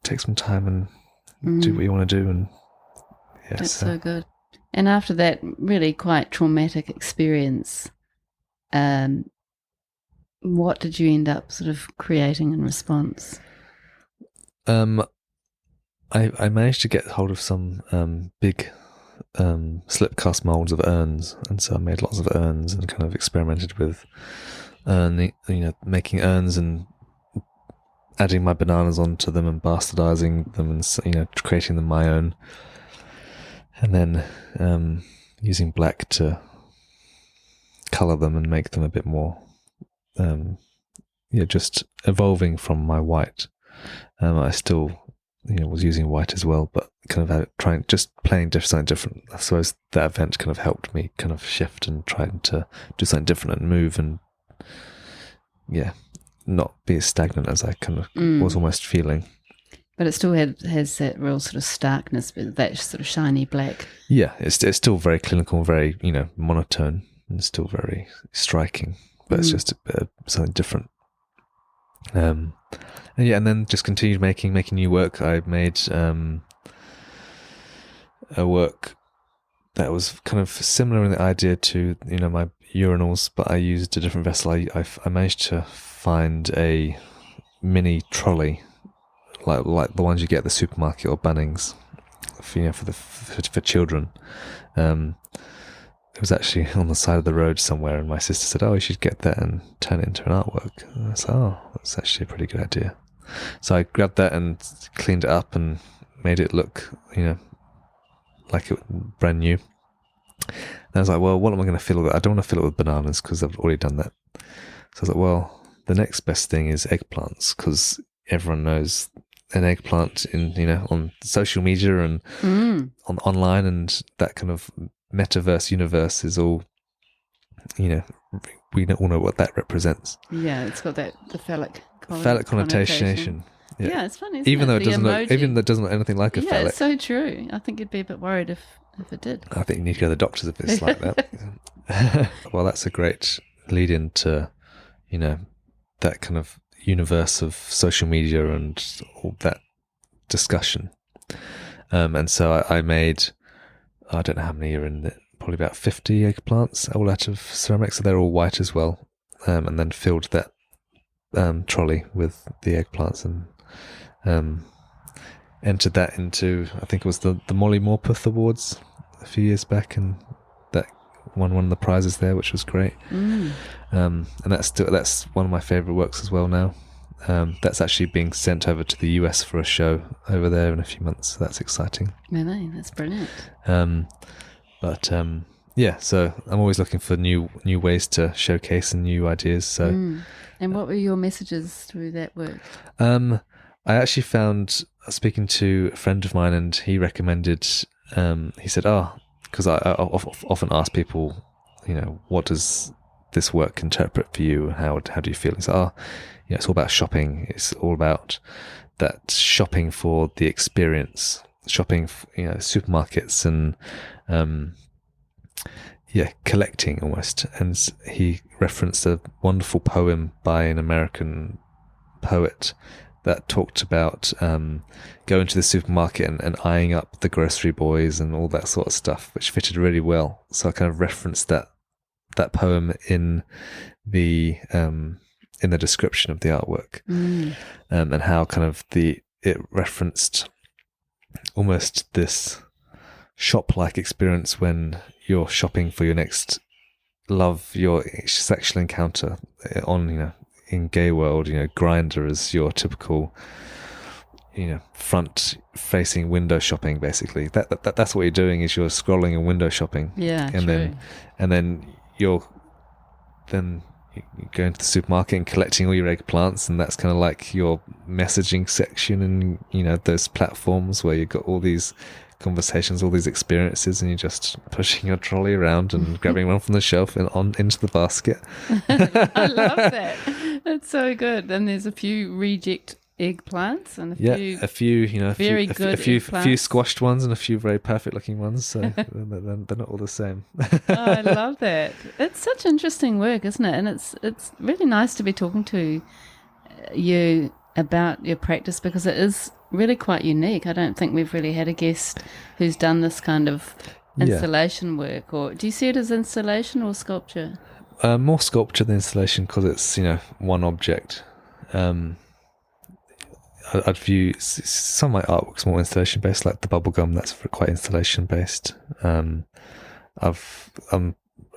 take some time and do what you want to do. And yeah, that's so good. And after that really quite traumatic experience, what did you end up sort of creating in response? I managed to get hold of some big slip cast molds of urns, and so I made lots of urns and kind of experimented with making urns and adding my bananas onto them and bastardizing them and creating them my own, and then using black to color them and make them a bit more just evolving from my white. I still was using white as well, but kind of playing something different. I suppose that event kind of helped me kind of shift and trying to do something different and move and not be as stagnant as I kind of was almost feeling. But it still has that real sort of starkness, that sort of shiny black. Yeah, it's still very clinical, very monotone, and still very striking, but it's just something different. And then just continued making new work. I made a work that was kind of similar in the idea to my urinals, but I used a different vessel. I managed to find a mini trolley, like the ones you get at the supermarket or Bunnings, for children. It was actually on the side of the road somewhere, and my sister said, "Oh, you should get that and turn it into an artwork." And I said, "Oh, that's actually a pretty good idea." So I grabbed that and cleaned it up and made it look, like it was brand new. And I was like, well, what am I going to fill it with? I don't want to fill it with bananas because I've already done that. So I was like, well, the next best thing is eggplants, because everyone knows an eggplant on social media and on online, and that kind of metaverse universe is all, we all know what that represents. Yeah, it's got the phallic connotation. Yeah, it's funny. Even though it doesn't look anything like a phallic. Yeah, it's so true. I think you'd be a bit worried if it did. I think you need to go to the doctors if it's like that. Well, that's a great lead into, that kind of universe of social media and all that discussion. And so I made, I don't know how many are in it, probably about 50 eggplants, all out of ceramic, so they're all white as well. And then filled that trolley with the eggplants and entered that into, I think it was the Molly Morpeth Awards a few years back, and that won one of the prizes there, which was great. And that's one of my favourite works as well now. That's actually being sent over to the US for a show over there in a few months, so that's exciting. Really? That's brilliant. So I'm always looking for new ways to showcase and new ideas. So, and what were your messages through that work? I actually found, speaking to a friend of mine, and he recommended. He said, because I often ask people, what does this work interpret for you? How do you feel? He said, it's all about shopping. It's all about that shopping for the experience, shopping, supermarkets and, collecting almost. And he referenced a wonderful poem by an American poet that talked about going to the supermarket and eyeing up the grocery boys and all that sort of stuff, which fitted really well. So I kind of referenced that poem in the description of the artwork, and how kind of it referenced almost this shop-like experience when you're shopping for your next love, your sexual encounter on, in gay world, Grindr is your typical, front-facing window shopping. Basically, that's what you're doing, is you're scrolling and window shopping. Yeah, and true. then you're going to the supermarket and collecting all your eggplants, and that's kind of like your messaging section, and those platforms where you've got all these conversations, all these experiences, and you're just pushing your trolley around and grabbing one from the shelf and on into the basket. I love that. That's so good. And there's a few reject eggplants and a few few squashed ones and a few very perfect looking ones. So they're not all the same. I love that. It's such interesting work, isn't it? And it's really nice to be talking to you about your practice, because it is really quite unique. I don't think we've really had a guest who's done this kind of installation work. Or do you see it as installation or sculpture? More sculpture than installation, because it's one object. I'd view some of my artworks more installation based, like the bubblegum. That's quite installation based. I'm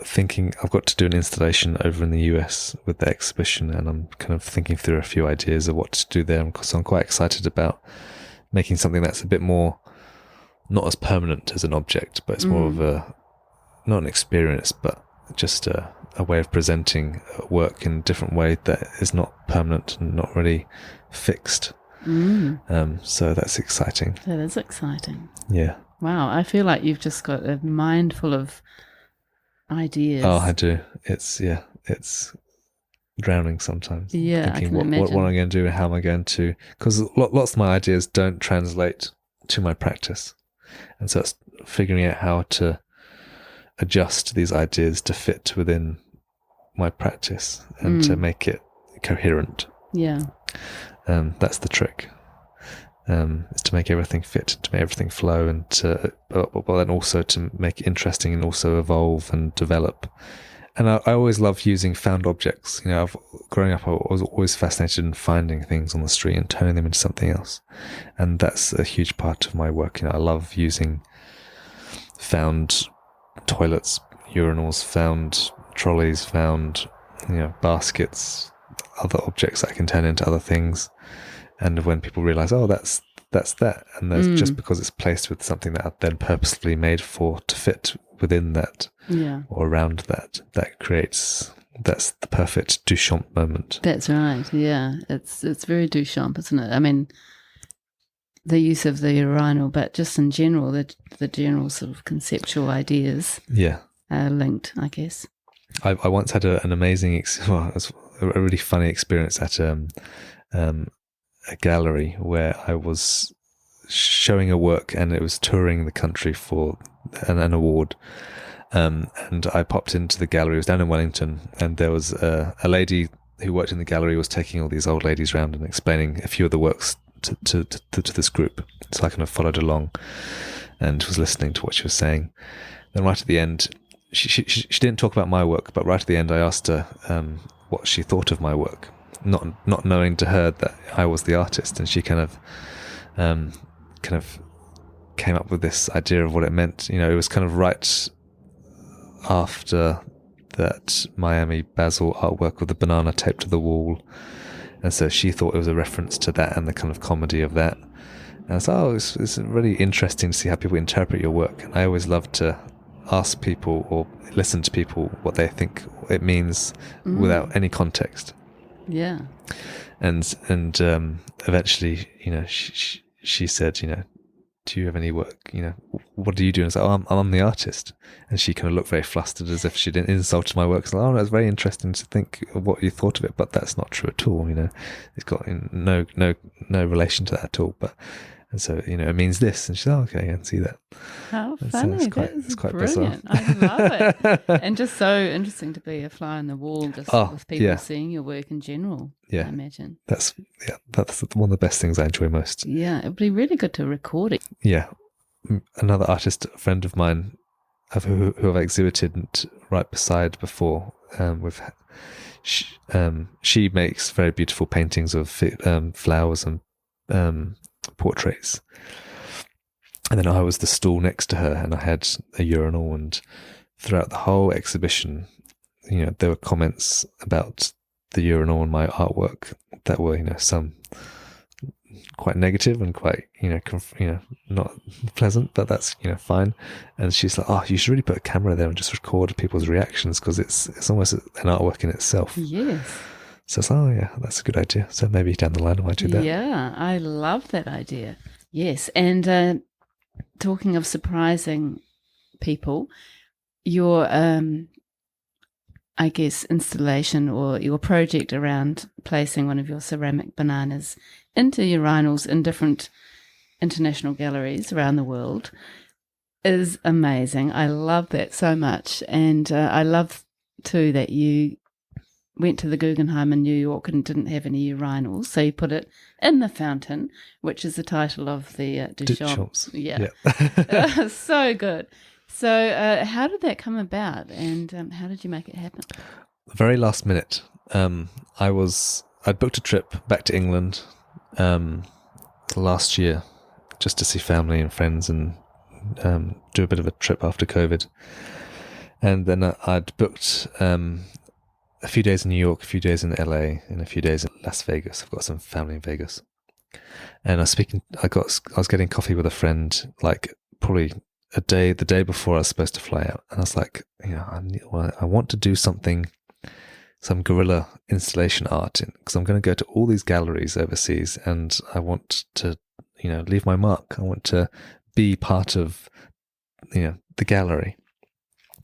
thinking I've got to do an installation over in the US with the exhibition, and I'm kind of thinking through a few ideas of what to do there. So I'm quite excited about making something that's a bit more, not as permanent as an object, but it's more of not an experience, but just a way of presenting work in a different way that is not permanent and not really fixed. So that's exciting. That is exciting. Yeah. Wow, I feel like you've just got a mind full of ideas. Oh, I do. It's drowning sometimes. Yeah, thinking I can what am imagine. I going to do and how am I going to, because lots of my ideas don't translate to my practice, and so it's figuring out how to adjust these ideas to fit within my practice and to make it coherent. Yeah. That's the trick. Is to make everything fit, to make everything flow, and but then also to make it interesting and also evolve and develop. And I always love using found objects. Growing up, I was always fascinated in finding things on the street and turning them into something else. And that's a huge part of my work. I love using found toilets, urinals, found trolleys, found baskets, other objects that I can turn into other things. And when people realize, oh, that's that, and that's just because it's placed with something that I've then purposely made to fit within that, or around that creates, that's the perfect Duchamp moment. That's right. Yeah, it's very Duchamp, isn't it? I mean, the use of the urinal, but just in general, the general sort of conceptual ideas, are linked, I guess. I once had an amazing, it was a really funny experience at a gallery where I was showing a work, and it was touring the country for an award. And I popped into the gallery. It was down in Wellington, and there was a lady who worked in the gallery was taking all these old ladies around and explaining a few of the works to this group. So I kind of followed along and was listening to what she was saying. Then right at the end, she didn't talk about my work, but right at the end I asked her what she thought of my work, not knowing to her that I was the artist, and she kind of came up with this idea of what it meant. It was kind of right after that Miami Basil artwork with the banana taped to the wall, and so she thought it was a reference to that and the kind of comedy of that. And so it's really interesting to see how people interpret your work. And I always love to ask people or listen to people what they think it means without any context. Yeah. And eventually, she said, do you have any work? What do you do? And I was like, oh, I'm the artist. And she kind of looked very flustered, as if she'd insulted my work. I was like, oh, that's very interesting to think of what you thought of it, but that's not true at all. It's got no relation to that at all. And so, it means this. And she's like, oh, okay, I can see that. How And funny. So it's quite brilliant. bizarre. I love it. And just so interesting to be a fly on the wall, just with people seeing your work in general, I imagine. That's one of the best things I enjoy most. Yeah, it would be really good to record it. Yeah. Another artist, a friend of mine, who I've exhibited right beside before, she makes very beautiful paintings of flowers and portraits. And then I was the stool next to her, and I had a urinal, and throughout the whole exhibition, there were comments about the urinal and my artwork that were, some quite negative and quite, not pleasant, but that's, fine. And she's like, oh, you should really put a camera there and just record people's reactions, because it's almost an artwork in itself. Yes. So it's, oh yeah, that's a good idea. So maybe down the line I might do that. Yeah, I love that idea. Yes. And talking of surprising people, your I guess installation or your project around placing one of your ceramic bananas into urinals in different international galleries around the world is amazing. I love that so much. And I love too that you went to the Guggenheim in New York and didn't have any urinals, so he put it in the fountain, which is the title of the Duchamps. Yeah. So good. So how did that come about, and how did you make it happen? Very last minute. I'd booked a trip back to England last year just to see family and friends and do a bit of a trip after COVID. And then I'd booked a few days in New York, a few days in LA, and a few days in Las Vegas. I've got some family in Vegas. And I was getting coffee with a friend, like probably the day before I was supposed to fly out. And I was like, I want to do some guerrilla installation art, because I'm going to go to all these galleries overseas, and I want to, leave my mark. I want to be part of, the gallery.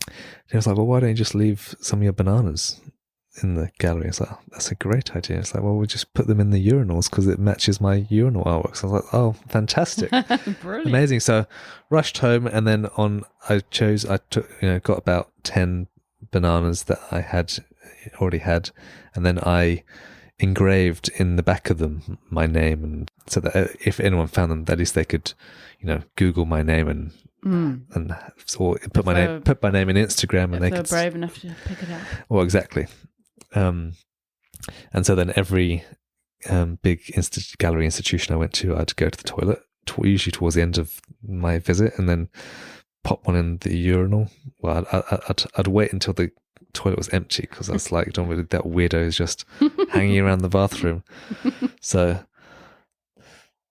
And he was like, well, why don't you just leave some of your bananas in the gallery? I was like, oh, that's a great idea. It's like, well, we'll just put them in the urinals because it matches my urinal artwork. So I was like, oh, fantastic. Brilliant. Amazing. So rushed home, and then got about 10 bananas that I already had, and then I engraved in the back of them my name, and so that if anyone found them, at least they could, Google my name and or put my name in Instagram, and they could brave enough to pick it up. Well, exactly. And so then every big gallery institution I went to, I'd go to the toilet, usually towards the end of my visit, and then pop one in the urinal. Well, I'd wait until the toilet was empty, because I was like, don't really, that weirdo is just hanging around the bathroom. So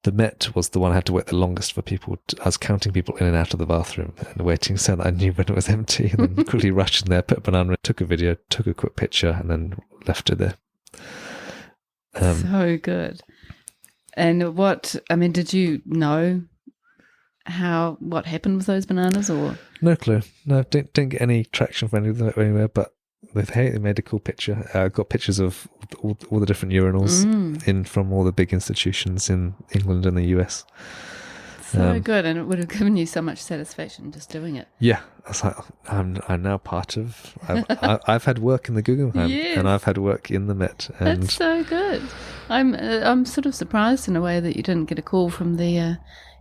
the Met was the one I had to wait the longest for people. I was counting people in and out of the bathroom and waiting so that I knew when it was empty, and then quickly rushed in there, put a banana in, took a video, took a quick picture, and then left it there. So good. And did you know what happened with those bananas, or? No clue. No, didn't get any traction from any of them anywhere, but they made a cool picture. I got pictures of all the different urinals in from all the big institutions in England and the US. So good, and it would have given you so much satisfaction just doing it. Yeah, I was like, I'm now part of. I've had work in the Guggenheim, and I've had work in the Met. And that's so good. I'm sort of surprised in a way that you didn't get a call from the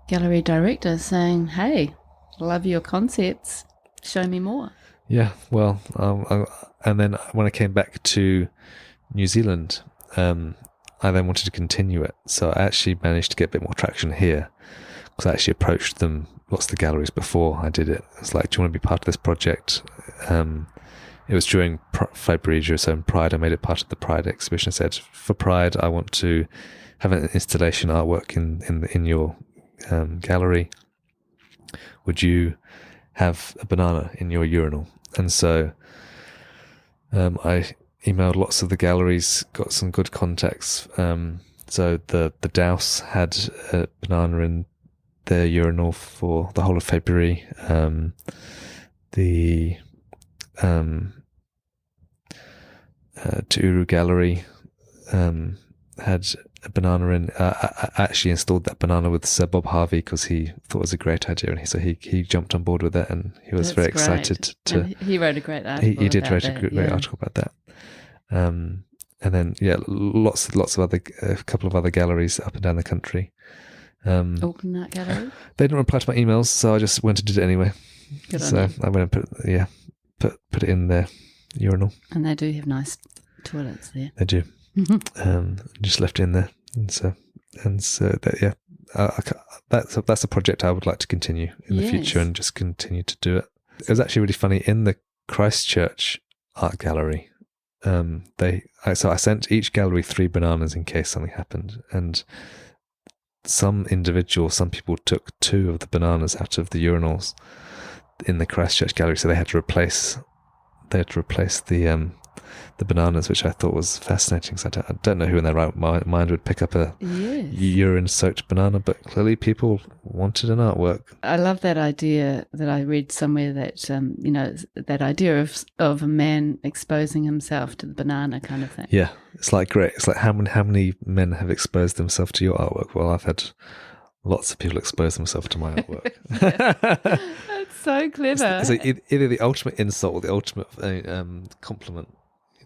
gallery director saying, "Hey, love your concepts. Show me more." Yeah, well, and then when I came back to New Zealand, I then wanted to continue it. So I actually managed to get a bit more traction here, because I actually approached them, lots of the galleries, before I did it. It's like, do you want to be part of this project? It was during February, so in Pride, I made it part of the Pride exhibition. I said, for Pride, I want to have an installation artwork in your gallery. Would you have a banana in your urinal? And so I emailed lots of the galleries, got some good contacts. So the Douse had a banana in their urinal for the whole of February. The Tuuru Gallery had a banana in. I actually installed that banana with Sir Bob Harvey, because he thought it was a great idea, and he jumped on board with it, and he was very excited to. And he wrote a great article. He did write a great article about that. And then lots of other, a couple of other galleries up and down the country. Auckland Art Gallery. They didn't reply to my emails, so I just went and did it anyway. Good so on you. I went and put it in their urinal. And they do have nice toilets there. They do. Just left it in there, and so that that's a project I would like to continue in the future, and just continue to do it. It was actually really funny in the Christchurch Art Gallery. I sent each gallery 3 bananas in case something happened, and some people took 2 of the bananas out of the urinals in the Christchurch Gallery, so they had to replace the bananas, which I thought was fascinating. So I don't know who in their right mind would pick up a urine-soaked banana, but clearly people wanted an artwork. I love that idea that I read somewhere, that that idea of a man exposing himself to the banana kind of thing. Yeah, it's like great. It's like how many men have exposed themselves to your artwork? Well, I've had lots of people expose themselves to my artwork. That's so clever. It's either the ultimate insult or the ultimate compliment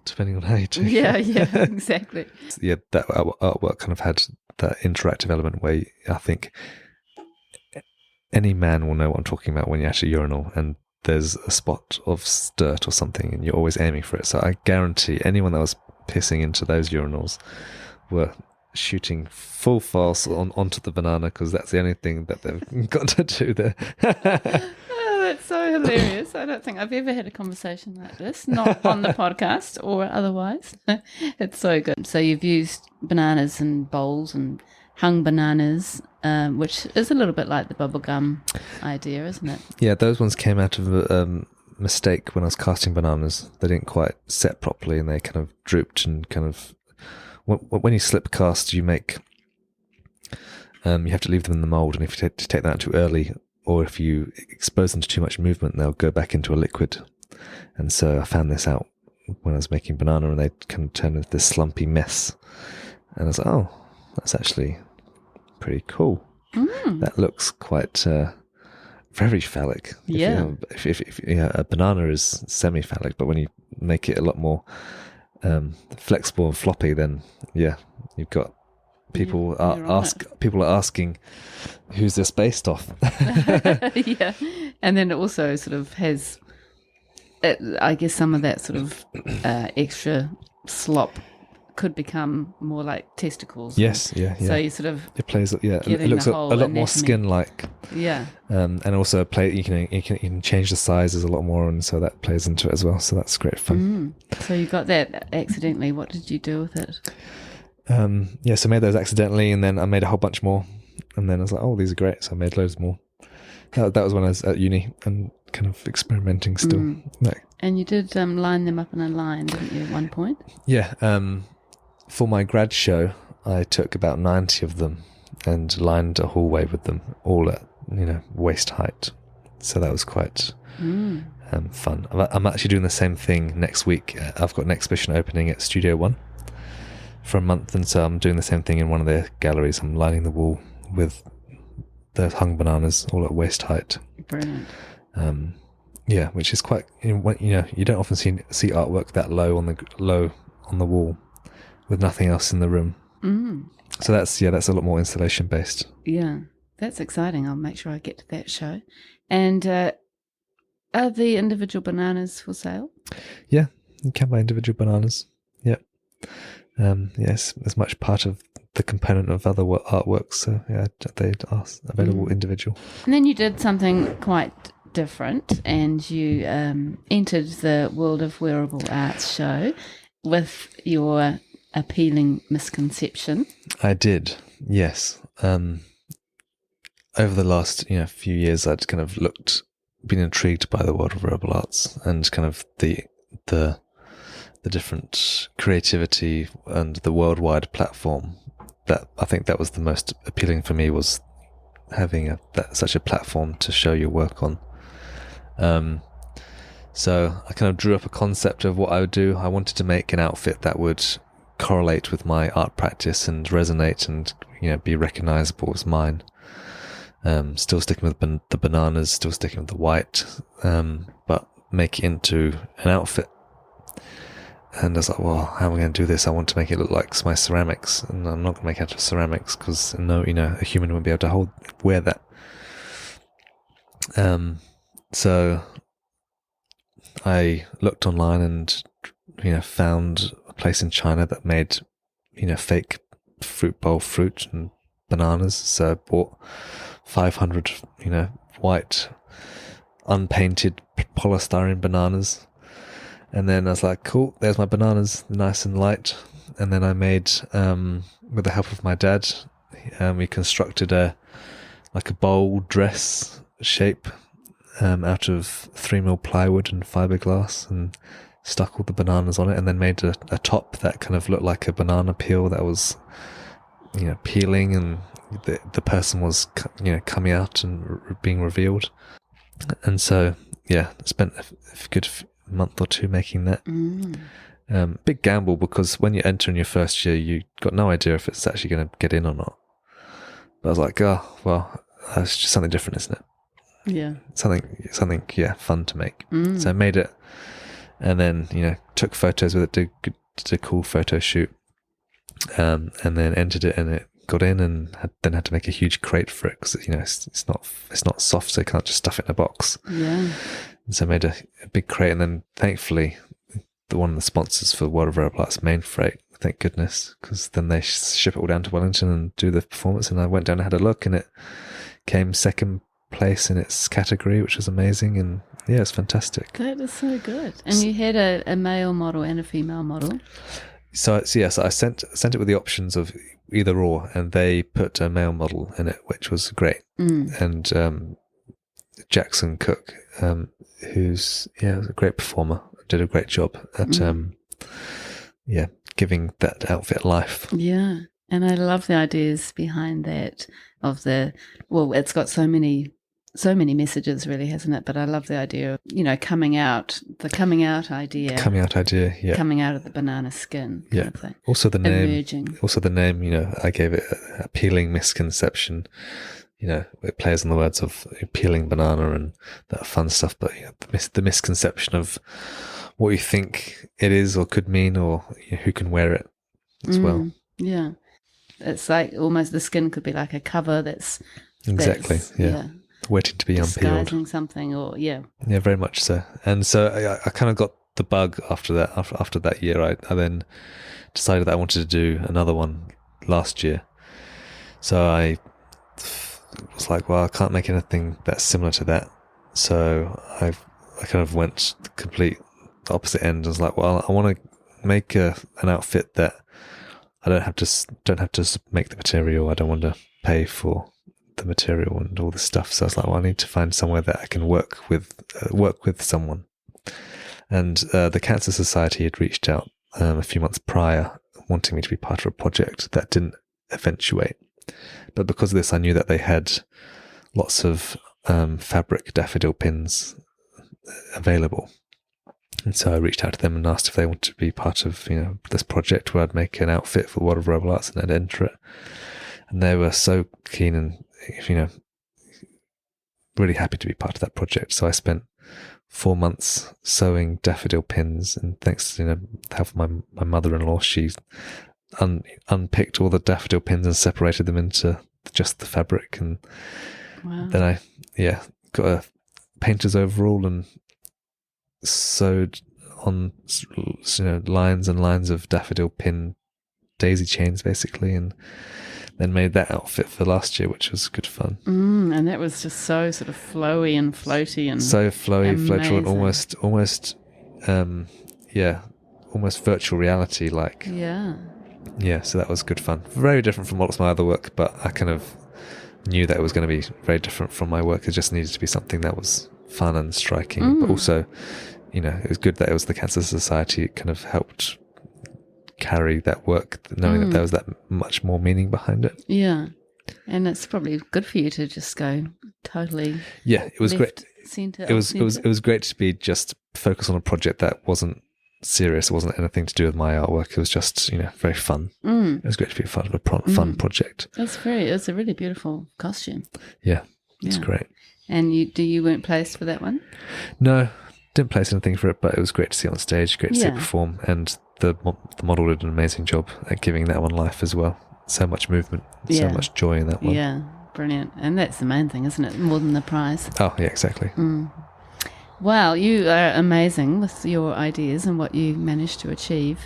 depending on how you take Yeah, it. yeah, exactly. Yeah, that artwork kind of had that interactive element where I think any man will know what I'm talking about when you actually urinal and there's a spot of dirt or something and you're always aiming for it. So I guarantee anyone that was pissing into those urinals were shooting full force onto the banana because that's the only thing that they've got to do there. Oh, that's so hilarious. I don't think I've ever had a conversation like this, not on the podcast or otherwise. It's so good. So you've used bananas in bowls and hung bananas, which is a little bit like the bubblegum idea, isn't it? Yeah, those ones came out of a mistake when I was casting bananas. They didn't quite set properly and they kind of drooped and kind of... When you slip cast, you make... you have to leave them in the mould, and if you take that out too early, or if you expose them to too much movement, they'll go back into a liquid. And so I found this out when I was making banana, and they kind of turned into this slumpy mess. And I was like, oh, that's actually pretty cool. That looks quite very phallic. Yeah. If a banana is semi-phallic, but when you make it a lot more flexible and floppy, then yeah, you've got people people are asking who's this based off. Yeah, and then it also sort of has, I guess, some of that sort of extra slop could become more like testicles. Yes, yeah. So you sort of it plays. Yeah, it looks a lot anatomy. more skin-like. Yeah. And also you can change the sizes a lot more, and so that plays into it as well. So that's great fun. So you got that accidentally. What did you do with it? So I made those accidentally, and then I made a whole bunch more, and then I was like, oh, these are great. So I made loads more. That was when I was at uni and kind of experimenting still. And you did line them up in a line, didn't you, at one point? Yeah. For my grad show, I took about 90 of them and lined a hallway with them, all at waist height. So that was quite fun. I'm actually doing the same thing next week. I've got an exhibition opening at Studio One for a month, and so I'm doing the same thing in one of their galleries. I'm lining the wall with the hung bananas, all at waist height. Brilliant. Which is quite. You don't often see artwork that low on the wall, with nothing else in the room. So that's a lot more installation based. Yeah, that's exciting. I'll make sure I get to that show. And are the individual bananas for sale? Yeah, you can buy individual bananas. Yeah. Yes, as much part of the component of other artworks. So yeah, they are available individual. And then you did something quite different, and you entered the World of Wearable Arts show with your appealing misconception. I did, yes. Over the last few years, I'd kind of been intrigued by the world of wearable arts and kind of the different creativity and the worldwide platform. That I think that was the most appealing for me, was having such a platform to show your work on. So I kind of drew up a concept of what I would do. I wanted to make an outfit that would correlate with my art practice and resonate and be recognizable as mine. Still sticking with the bananas, still sticking with the white, but make it into an outfit. And I was like, well, how am I going to do this? I want to make it look like my ceramics, and I'm not going to make it out of ceramics because a human wouldn't be able to wear that. So I looked online and found a place in China that made fake fruit bowl fruit and bananas. So I bought 500 white unpainted polystyrene bananas. And then I was like, cool, there's my bananas, nice and light. And then I made, with the help of my dad, we constructed a bowl dress shape out of 3mm plywood and fiberglass, and stuck all the bananas on it, and then made a top that kind of looked like a banana peel that was, peeling, and the person was, coming out and being revealed. And so, yeah, spent a good month or two making that. Big gamble, because when you enter in your first year, you got no idea if it's actually going to get in or not. But I was like, oh, well, that's just something different, isn't it? Yeah. Something, fun to make. So I made it, and then took photos with it, did a cool photo shoot, and then entered it, and it got in, and then had to make a huge crate for it because it's not soft, so you can't just stuff it in a box. Yeah. And so I made a big crate, and then thankfully one of the sponsors for World of Robots main freight, thank goodness, because then they ship it all down to Wellington and do the performance. And I went down and had a look, and it came second place in its category, which was amazing. And yeah, it's fantastic. That is so good. And you had a male model and a female model. So I sent it with the options of either or, and they put a male model in it, which was great. And Jackson Cook, who's was a great performer, did a great job at giving that outfit life. Yeah. And I love the ideas behind that it's got so many messages, really, hasn't it? But I love the idea of, coming out idea. Coming out idea, yeah. Coming out of the banana skin. Yeah. Kind of thing. Also the name. Emerging. Also the name, I gave it a peeling misconception. It plays on the words of peeling banana and that fun stuff, but the misconception of what you think it is or could mean, or who can wear it as well. Yeah. It's like almost the skin could be like a cover that's exactly, waiting to be disguising unpeeled. Something, or yeah, very much so. And so I kind of got the bug after that. After that year, I then decided that I wanted to do another one last year. So I was like, well, I can't make anything that's similar to that. So I kind of went the complete opposite end. I was like, well, I want to make an outfit that I don't have to make the material. I don't want to pay for the material and all this stuff. So I was like, well, I need to find somewhere that I can work with someone. And the Cancer Society had reached out a few months prior, wanting me to be part of a project that didn't eventuate. But because of this, I knew that they had lots of fabric daffodil pins available. And so I reached out to them and asked if they wanted to be part of, this project where I'd make an outfit for World of Robots and I'd enter it. And they were so keen and, really happy to be part of that project. So I spent 4 months sewing daffodil pins, and thanks to, the help of my mother-in-law, she unpicked all the daffodil pins and separated them into just the fabric. And then I got a painter's overall and sewed on lines and lines of daffodil pin daisy chains basically, and then made that outfit for last year, which was good fun. And that was just so sort of flowy and floaty and so flowy, floaty, and almost virtual reality like. So that was good fun. Very different from lots of my other work, but I kind of knew that it was going to be very different from my work. It just needed to be something that was fun and striking, but also, it was good that it was the Cancer Society. It kind of helped carry that work, knowing that there was that much more meaning behind it. Yeah, and it's probably good for you to just go totally. Yeah, it was great. Center. It was great to be just focused on a project that wasn't serious. It wasn't anything to do with my artwork. It was just very fun. It was great to be part of a fun project. It's a really beautiful costume. Yeah, it's great. And you weren't placed for that one? No, didn't place anything for it, but it was great to see on stage, great to see it perform, and the model did an amazing job at giving that one life as well. So much movement, so much joy in that one. Yeah, brilliant. And that's the main thing, isn't it? More than the prize. Oh, yeah, exactly. Wow, you are amazing with your ideas and what you managed to achieve.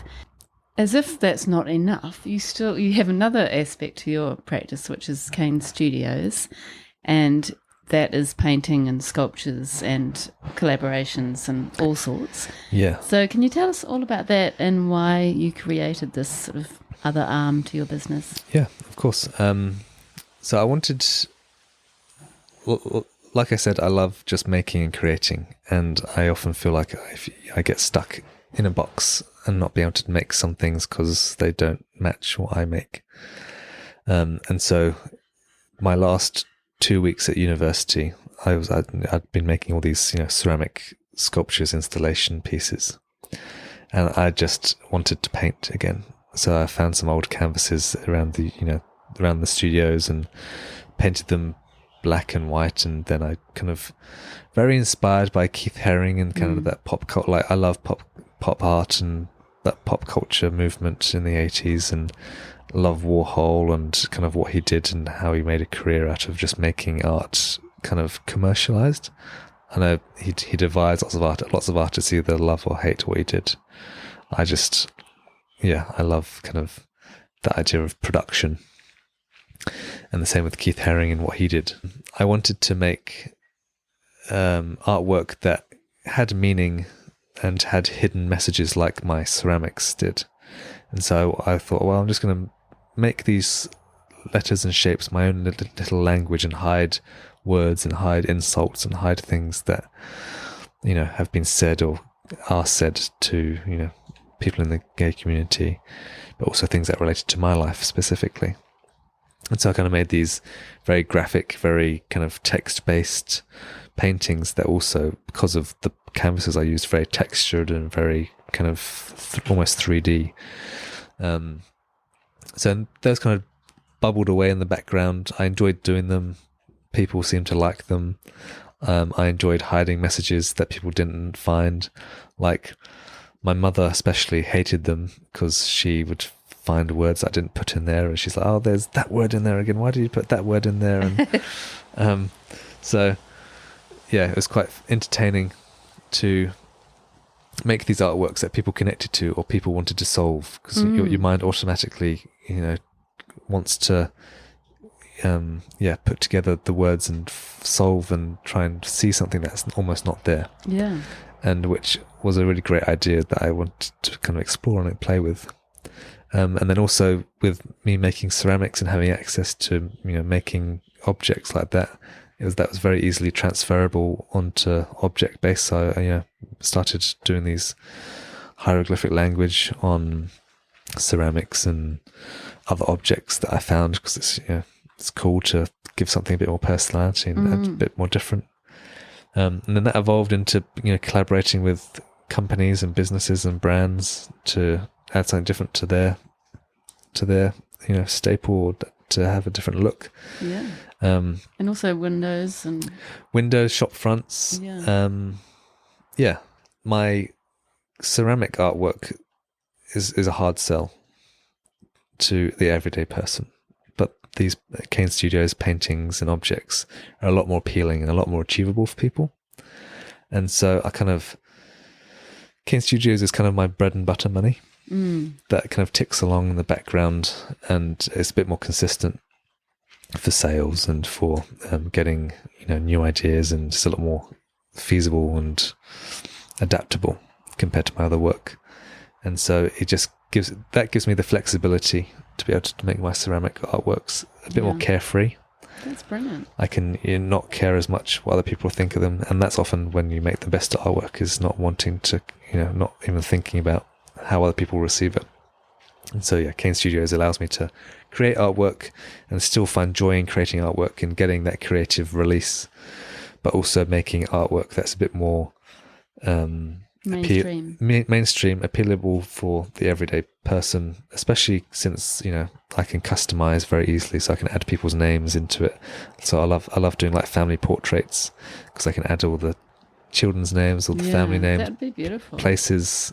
As if that's not enough, you have another aspect to your practice, which is Cain Studios, and that is painting and sculptures and collaborations and all sorts. Yeah. So can you tell us all about that and why you created this sort of other arm to your business? Yeah, of course. So I wanted, like I said, I love just making and creating, and I often feel like I get stuck in a box and not be able to make some things because they don't match what I make. And so my last 2 weeks at university, I'd been making all these ceramic sculptures, installation pieces, and I just wanted to paint again. So I found some old canvases around the studios and painted them black and white, and then I kind of very inspired by Keith Haring and kind of that pop culture. Like I love pop art and that pop culture movement in the 80s, and love Warhol and kind of what he did and how he made a career out of just making art kind of commercialized. I know he devised lots of artists either love or hate what he did. I love kind of the idea of production. And the same with Keith Haring and what he did. I wanted to make artwork that had meaning and had hidden messages like my ceramics did. And so I thought, well, I'm just going to make these letters and shapes my own little language and hide words and hide insults and hide things that, have been said or are said to, people in the gay community, but also things that related to my life specifically. And so I kind of made these very graphic, very kind of text-based paintings that also, because of the canvases I used, very textured and very kind of almost 3D. So those kind of bubbled away in the background. I enjoyed doing them. People seemed to like them. I enjoyed hiding messages that people didn't find. Like my mother especially hated them because she would find words I didn't put in there, and she's like, "Oh, there's that word in there again. Why did you put that word in there?" And so yeah, it was quite entertaining to make these artworks that people connected to or people wanted to solve, because your mind automatically, wants to put together the words and solve and try and see something that's almost not there. Yeah. And which was a really great idea that I wanted to kind of explore and play with. And then also with me making ceramics and having access to, making objects like that, that was very easily transferable onto object based. So I started doing these hieroglyphic language on ceramics and other objects that I found, because it's cool to give something a bit more personality and a bit more different. And then that evolved into collaborating with companies and businesses and brands to add something different to their staple, or to have a different look. Yeah. And also windows, shop fronts. Yeah. My ceramic artwork is a hard sell to the everyday person, but these Cain Studios paintings and objects are a lot more appealing and a lot more achievable for people. And so Cain Studios is kind of my bread and butter money. That kind of ticks along in the background, and it's a bit more consistent for sales and for getting new ideas, and just a lot more feasible and adaptable compared to my other work. And so it just gives me the flexibility to be able to make my ceramic artworks a bit more carefree. That's brilliant. I can not care as much what other people think of them, and that's often when you make the best artwork, is not wanting to, not even thinking about how other people receive it. And so Cain Studios allows me to create artwork and still find joy in creating artwork and getting that creative release, but also making artwork that's a bit more mainstream, appealable for the everyday person, especially since I can customize very easily, so I can add people's names into it. So I love doing like family portraits, because I can add all the children's names, all the family names, that'd be beautiful. Places.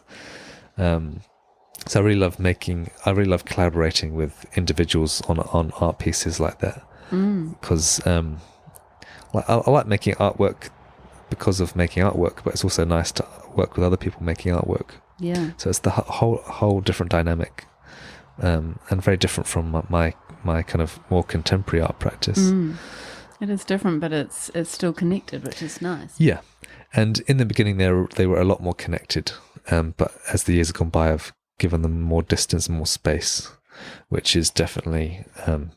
So I really love collaborating with individuals on art pieces like that, because I like making artwork because of making artwork, but it's also nice to work with other people making artwork. Yeah. So it's the whole different dynamic, and very different from my kind of more contemporary art practice. It is different, but it's still connected, which is nice. Yeah. And in the beginning, they were a lot more connected. But as the years have gone by, I've given them more distance and more space, which is definitely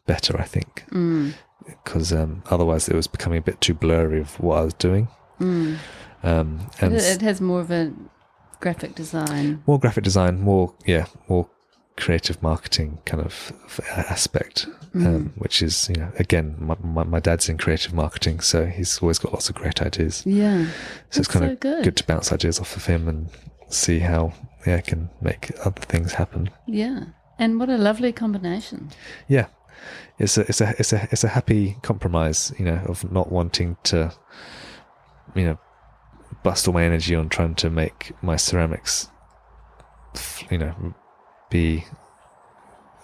better, I think. Because otherwise it was becoming a bit too blurry of what I was doing. And it has more of a graphic design. More graphic design, more creative marketing kind of aspect, which is, again, my dad's in creative marketing, so he's always got lots of great ideas. Yeah. So it's kind of good to bounce ideas off of him and see how I can make other things happen. Yeah. And what a lovely combination. Yeah. it's a happy compromise, of not wanting to, bust all my energy on trying to make my ceramics,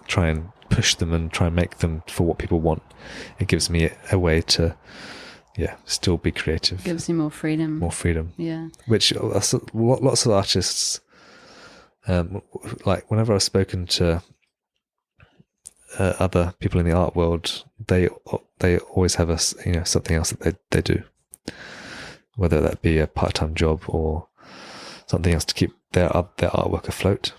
try and push them and try and make them for what people want. It gives me a way to, still be creative. Gives you more freedom. Yeah. Which lots of artists, like whenever I've spoken to other people in the art world, they always have something else that they do, whether that be a part-time job or something else to keep their artwork afloat,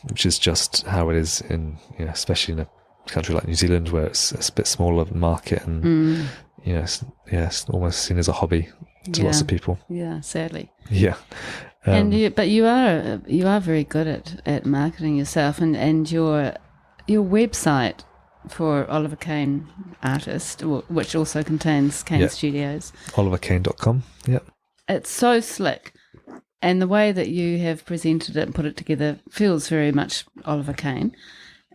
which is just how it is in, especially in a country like New Zealand, where it's a bit smaller market and it's almost seen as a hobby to lots of people. Yeah, sadly. Yeah. But you are very good at marketing yourself, and your website for Oliver Cain Artist, which also contains Cain Studios. OliverCain.com. Yeah. It's so slick. And the way that you have presented it and put it together feels very much Oliver Cain.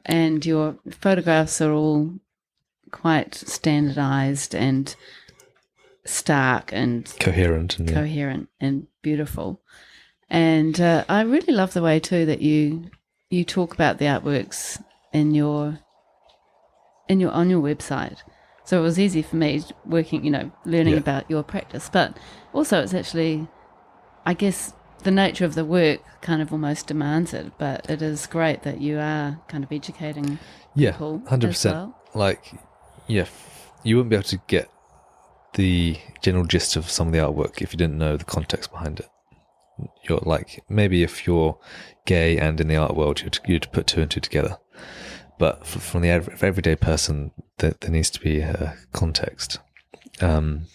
And your photographs are all quite standardized and stark and coherent and beautiful. And I really love the way too that you talk about the artworks on your website. So it was easy for me working, learning about your practice. But also it's actually, I guess, the nature of the work kind of almost demands it, but it is great that you are kind of educating people 100%. as well. Like, you wouldn't be able to get the general gist of some of the artwork if you didn't know the context behind it. You're like, maybe if you're gay and in the art world, you'd put two and two together. But from the everyday person, there needs to be a context. And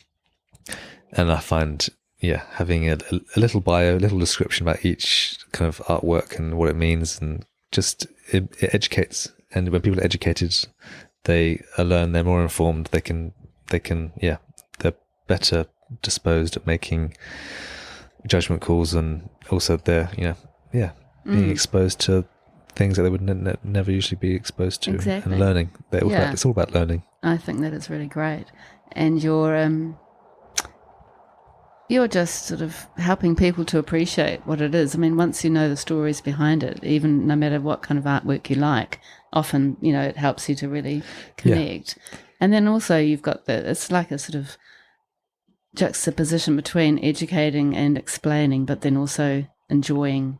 I find, having a little bio, a little description about each kind of artwork and what it means, and just it educates. And when people are educated, they learn, they're more informed, they can, they're better disposed at making judgment calls, and also they're, being exposed to things that they would never usually be exposed to. Exactly. And learning. It's all about learning. I think that is really great. And you're just sort of helping people to appreciate what it is. I mean, once you know the stories behind it, even no matter what kind of artwork you like, often, it helps you to really connect. Yeah. And then also you've got it's like a sort of juxtaposition between educating and explaining, but then also enjoying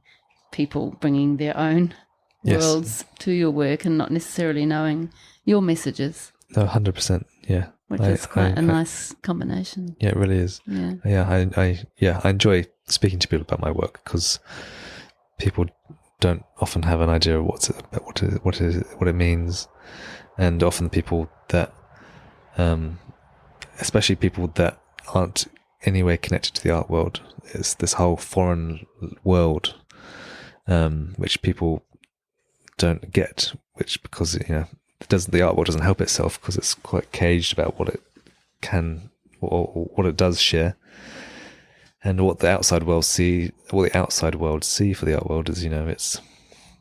people bringing their own worlds to your work and not necessarily knowing your messages. No, 100%. Yeah. Which is quite a nice combination. Yeah, it really is. Yeah. I enjoy speaking to people about my work, because people don't often have an idea of what it means, and often people that, especially people that aren't anyway connected to the art world, it's this whole foreign world, which people don't get, because the art world doesn't help itself, because it's quite caged about what it can or what it does share, and what the outside world see for the art world is,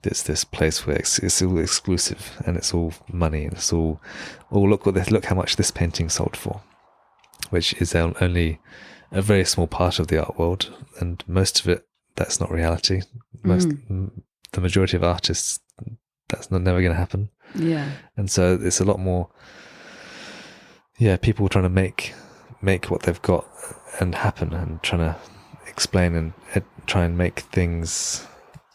it's this place where it's all exclusive, and it's all money, and it's all look how much this painting sold for, which is only a very small part of the art world, and most of it, that's not reality. The majority of artists, that's never going to happen. Yeah. And so it's a lot more, people trying to make what they've got and happen, and trying to explain and try and make things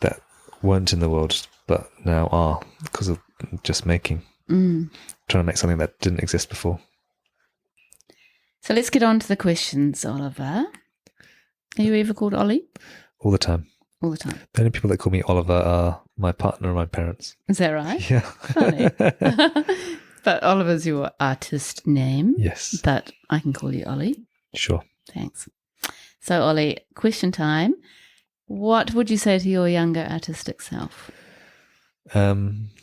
that weren't in the world but now are, because of just making. Trying to make something that didn't exist before. So let's get on to the questions, Oliver. Are you ever called Ollie? All the time. All the time. The only people that call me Oliver are my partner and my parents. Is that right? Yeah. Funny. But Oliver's your artist name. Yes. But I can call you Ollie. Sure. Thanks. So, Ollie, question time. What would you say to your younger artistic self?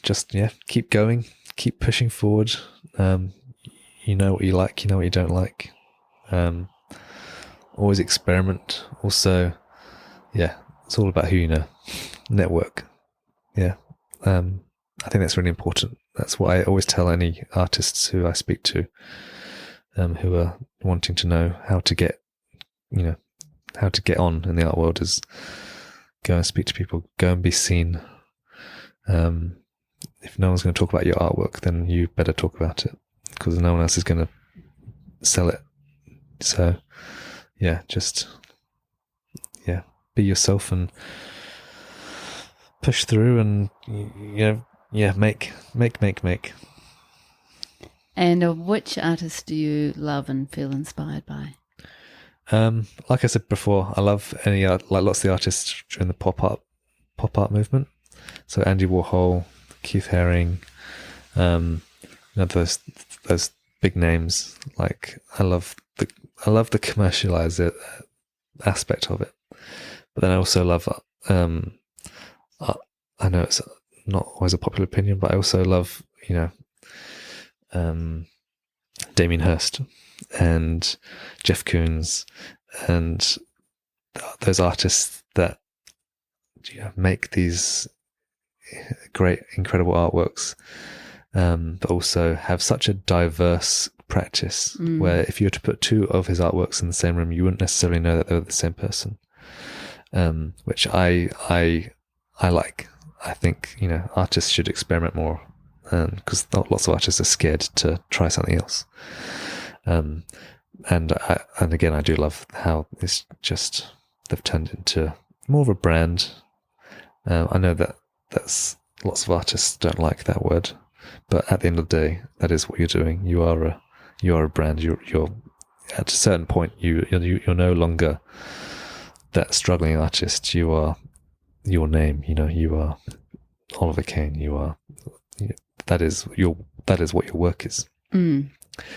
Just, keep going. Keep pushing forward. You know what you like. You know what you don't like. Always experiment. Also, it's all about who you know. Network. Yeah. I think that's really important. That's what I always tell any artists who I speak to, who are wanting to know how to get on in the art world, is go and speak to people, go and be seen. If no one's going to talk about your artwork, then you better talk about it, because no one else is going to sell it. So be yourself and push through, and make. And which artists do you love and feel inspired by? Like I said before, I love any art, like lots of the artists during the pop art movement. So Andy Warhol, Keith Haring, those big names. Like I love the commercialized aspect of it, but then I also love. I know it's not always a popular opinion, but I also love Damien Hirst and Jeff Koons and those artists that make these great, incredible artworks, but also have such a diverse practice where if you were to put two of his artworks in the same room, you wouldn't necessarily know that they were the same person, which I like. I think artists should experiment more, because lots of artists are scared to try something else. And again, I do love how it's just they've turned into more of a brand. I know that's lots of artists don't like that word, but at the end of the day, that is what you're doing. You are a brand. You're at a certain point, you're no longer that struggling artist. You are your name. You are Oliver Cain. You are. That is what your work is.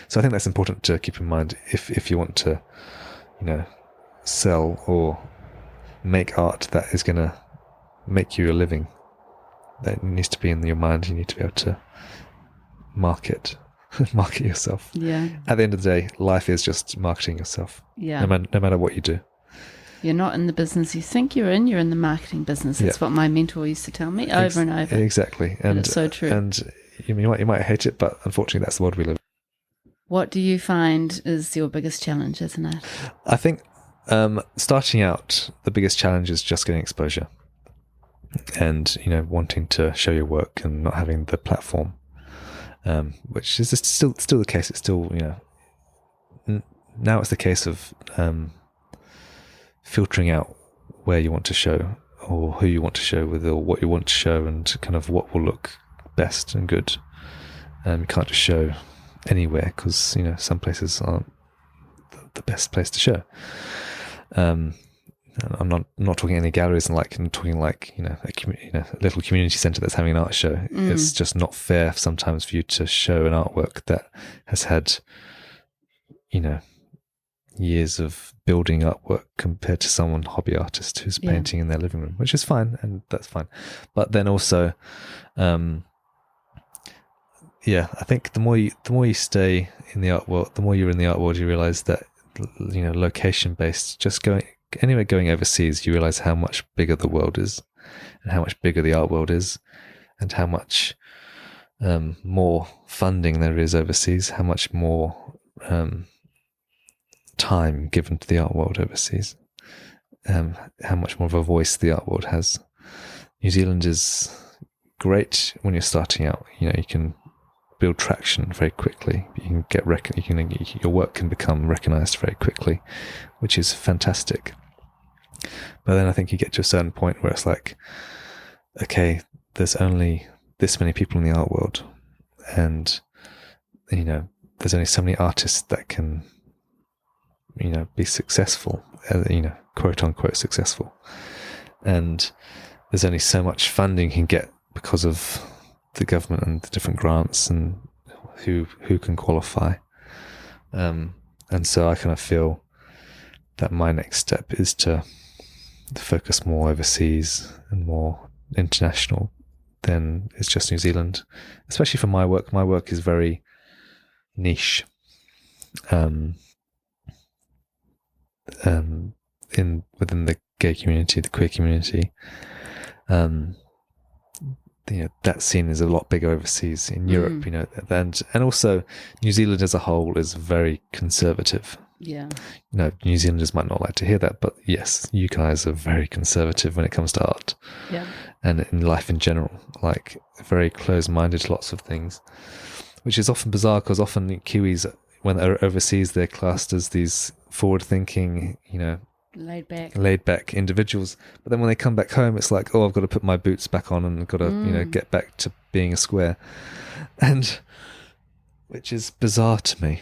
So I think that's important to keep in mind if you want to, sell or make art that is going to make you a living. That needs to be in your mind. You need to be able to market yourself. Yeah. At the end of the day, life is just marketing yourself. Yeah. No matter what you do. You're not in the business you think you're in. You're in the marketing business. That's what my mentor used to tell me over and over. Exactly. And it's so true. And you might hate it, but unfortunately, that's the world we live in. What do you find is your biggest challenge as an artist? I think starting out, the biggest challenge is just getting exposure, and wanting to show your work and not having the platform, which is still the case. It's still now it's the case of filtering out where you want to show, or who you want to show with, or what you want to show, and kind of what will look best and good. You can't just show anywhere, because some places aren't the best place to show. I'm not talking any galleries, and I'm talking a little community centre that's having an art show. It's just not fair sometimes for you to show an artwork that has had years of building artwork compared to someone hobby artist who's painting in their living room, which is fine, and that's fine. But then also, I think the more you stay in the art world, the more you're in the art world, you realize that location based, just going overseas, you realize how much bigger the world is, and how much bigger the art world is, and how much more funding there is overseas, how much more time given to the art world overseas, how much more of a voice the art world has. New Zealand is great when you're starting out. You can build traction very quickly. You can your work can become recognized very quickly, which is fantastic. But then I think you get to a certain point where it's like, okay, there's only this many people in the art world, and there's only so many artists that can be successful, quote unquote successful, and there's only so much funding you can get because of the government and the different grants and who can qualify. And so I kind of feel that my next step is to focus more overseas and more international than it's just New Zealand, especially for my work. My work is very niche. Within the gay community, the queer community, that scene is a lot bigger overseas in Europe, and also New Zealand as a whole is very conservative. Yeah. New Zealanders might not like to hear that, but yes, you guys are very conservative when it comes to art. Yeah. And in life in general, like very close-minded to lots of things, which is often bizarre because often Kiwis, when they're overseas, they're classed as these forward-thinking, laid back individuals. But then when they come back home, it's like, oh, I've got to put my boots back on and I've got to, get back to being a square. And which is bizarre to me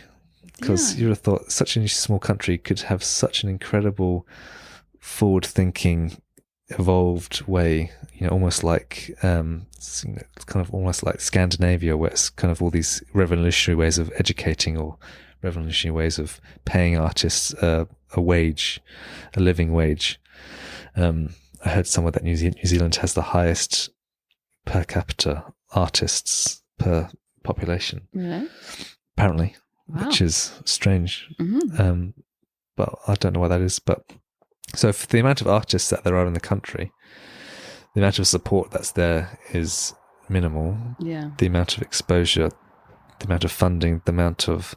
because you would have thought such a small country could have such an incredible forward-thinking, evolved way, almost like, it's kind of almost like Scandinavia, where it's kind of all these revolutionary ways of educating or revolutionary ways of paying artists a living wage. I heard somewhere that New Zealand has the highest per capita artists per population. Really? Apparently, wow. Which is strange. Mm-hmm. But I don't know why that is. But so for the amount of artists that there are in the country, the amount of support that's there is minimal. Yeah. The amount of exposure, the amount of funding, the amount of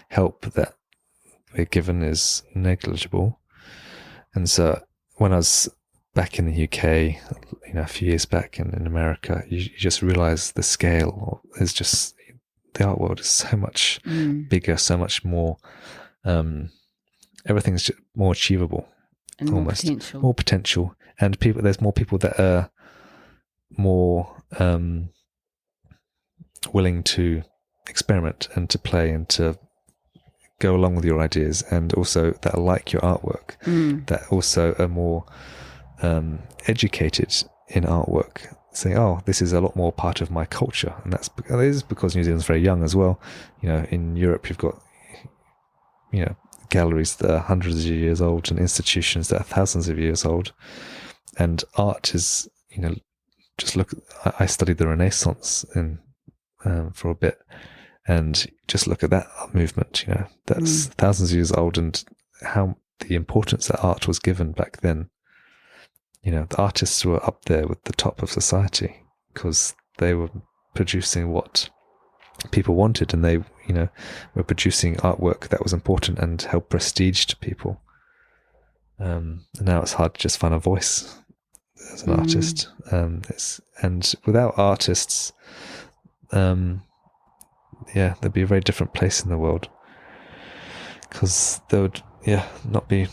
help that we're given is negligible. And so when I was back in the UK, a few years back in America, you just realize the scale is just, the art world is so much bigger, so much more, everything's more achievable. And almost more potential, and there's more people that are more willing to experiment and to play and to go along with your ideas, and also that like your artwork, that also are more educated in artwork, saying, oh, this is a lot more part of my culture. And that is because New Zealand's very young as well. In Europe you've got galleries that are hundreds of years old and institutions that are thousands of years old, and art is, just look. I studied the Renaissance for a bit, and just look at that movement. That's thousands of years old, and how the importance that art was given back then. The artists were up there with the top of society because they were producing what people wanted, and they were producing artwork that was important and held prestige to people. And now it's hard to just find a voice as an artist, and without artists, there'd be a very different place in the world, because they would not be,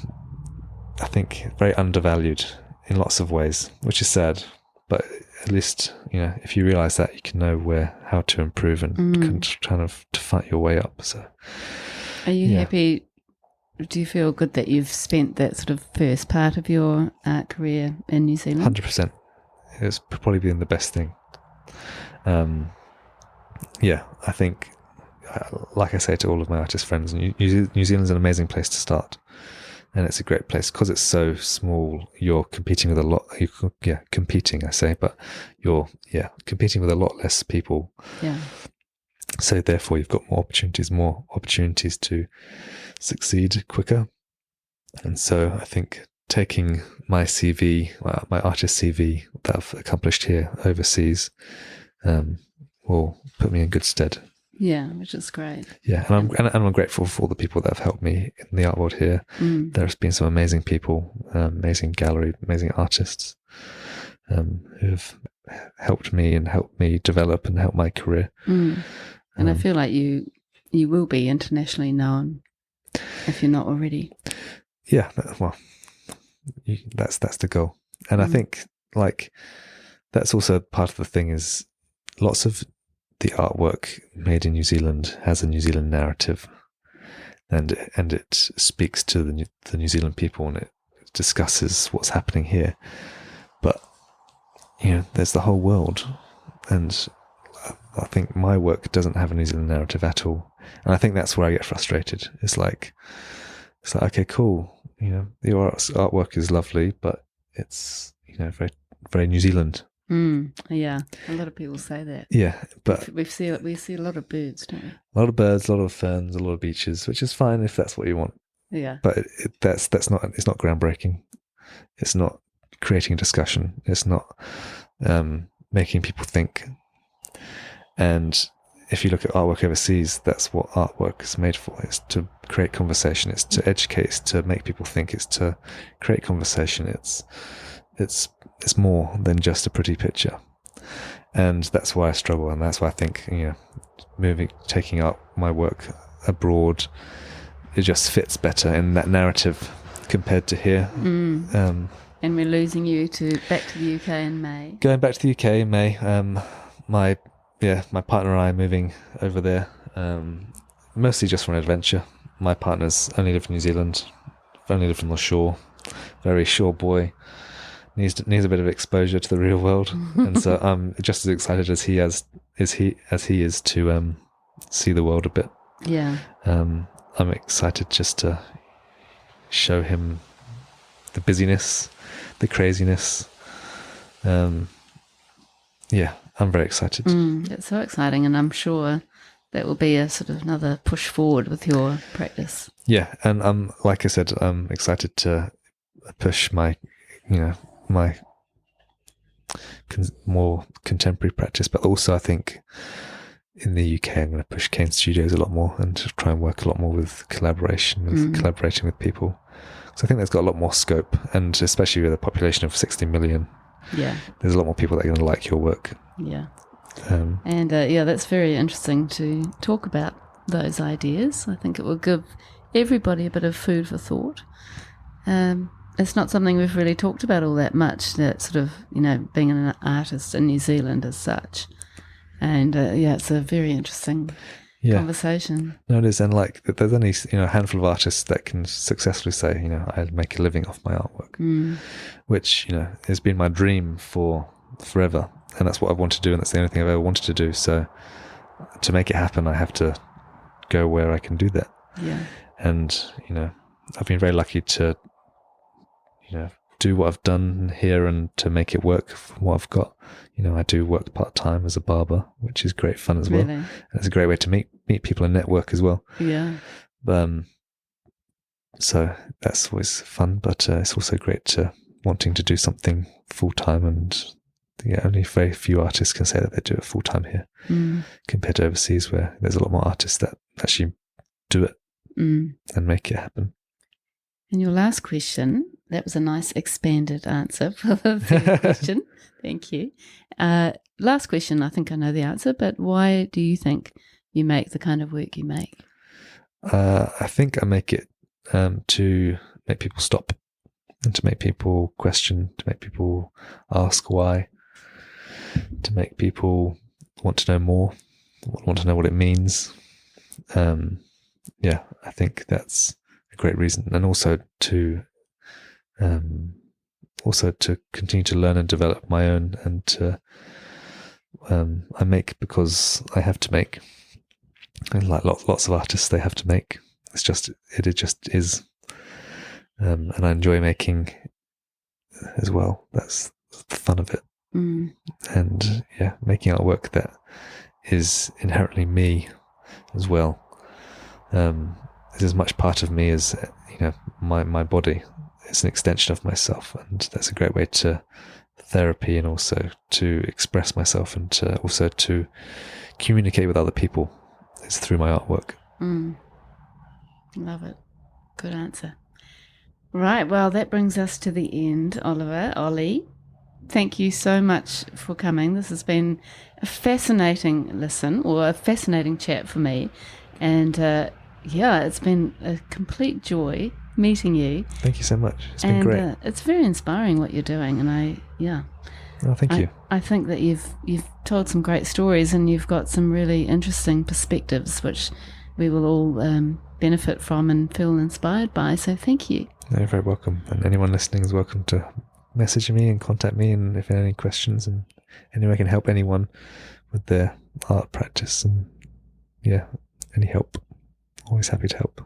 I think, very undervalued in lots of ways, which is sad. But at least, if you realize that, you can know how to improve and can kind of to fight your way up. So, are you happy? Do you feel good that you've spent that sort of first part of your art career in New Zealand? 100%. It's probably been the best thing. I think, like I say to all of my artist friends, New Zealand's an amazing place to start. And it's a great place because it's so small. You're competing with a lot. Competing, I say, but you're competing with a lot less people. Yeah. So therefore, you've got more opportunities to succeed quicker. And so I think taking my CV, my artist CV that I've accomplished here overseas, will put me in good stead. Yeah, which is great. Yeah, and I'm grateful for all the people that have helped me in the art world here. There's been some amazing people, amazing gallery, amazing artists, who've helped me develop and help my career. And I feel like you will be internationally known if you're not already. Yeah, well, that's the goal, and I think that's also part of the thing is lots of the artwork made in New Zealand has a New Zealand narrative, and it speaks to the New Zealand people, and it discusses what's happening here. But there's the whole world, and I think my work doesn't have a New Zealand narrative at all, and I think that's where I get frustrated. It's like okay, cool, your artwork is lovely, but it's very very New Zealand. Yeah, a lot of people say that. Yeah, but we see a lot of birds, don't we? A lot of birds, a lot of ferns, a lot of beaches, which is fine if that's what you want. Yeah, but that's not. It's not groundbreaking. It's not creating a discussion. It's not making people think. And if you look at artwork overseas, that's what artwork is made for. It's to create conversation. It's to educate. It's to make people think. It's to create conversation. It's more than just a pretty picture. And that's why I struggle. And that's why I think, taking up my work abroad, it just fits better in that narrative compared to here. And we're losing you back to the UK in May. Going back to the UK in May. My partner and I are moving over there, mostly just for an adventure. My partner's only lived in New Zealand, only lived on the shore, very shore boy, needs a bit of exposure to the real world, and so I'm just as excited as he is to see the world a bit. Yeah. I'm excited just to show him the busyness, the craziness. I'm very excited. That's so exciting, and I'm sure that will be a sort of another push forward with your practice. Yeah, and like I said, I'm excited to push my more contemporary practice, but also I think in the UK I'm going to push Cain Studios a lot more and try and work a lot more with collaborating with people. So I think there's got a lot more scope, and especially with a population of 60 million. Yeah, there's a lot more people that are going to like your work. Yeah, that's very interesting to talk about those ideas. I think it will give everybody a bit of food for thought. It's not something we've really talked about all that much, that sort of, being an artist in New Zealand as such. And it's a very interesting conversation. No, it is. And there's only a handful of artists that can successfully say, I make a living off my artwork, which has been my dream for forever, and that's what I want to do, and that's the only thing I've ever wanted to do. So to make it happen, I have to go where I can do that. Yeah. And I've been very lucky to do what I've done here and to make it work for what I've got. I do work part-time as a barber, which is great fun as well. And it's a great way to meet people and network as well. Yeah. So that's always fun, but it's also great to wanting to do something full-time, and only very few artists can say that they do it full-time here compared to overseas, where there's a lot more artists that actually do it and make it happen. And your last question, that was a nice expanded answer for the third question. Thank you. Last question, I think I know the answer, but why do you think you make the kind of work you make? I think I make it to make people stop, and to make people question, to make people ask why, to make people want to know more, want to know what it means. I think that's a great reason, and also to continue to learn and develop my own, and to I make because I have to make, and like lots of artists, they have to make. It just is, and I enjoy making as well. That's the fun of it. And making artwork that is inherently me as well. Is as much part of me as my body. It's an extension of myself, and that's a great way to therapy, and also to express myself, and also to communicate with other people. It's through my artwork. Love it. Good answer. Right, well, that brings us to the end, Ollie. Thank you so much for coming. This has been a fascinating listen, or a fascinating chat for me. And it's been a complete joy meeting you. Thank you so much. It's been great. It's very inspiring what you're doing, and Oh, thank you. I think that you've told some great stories, and you've got some really interesting perspectives, which we will all benefit from and feel inspired by. So thank you. You're very welcome. And anyone listening is welcome to message me and contact me, and if there are any questions, and any way I can help anyone with their art practice, and any help, always happy to help.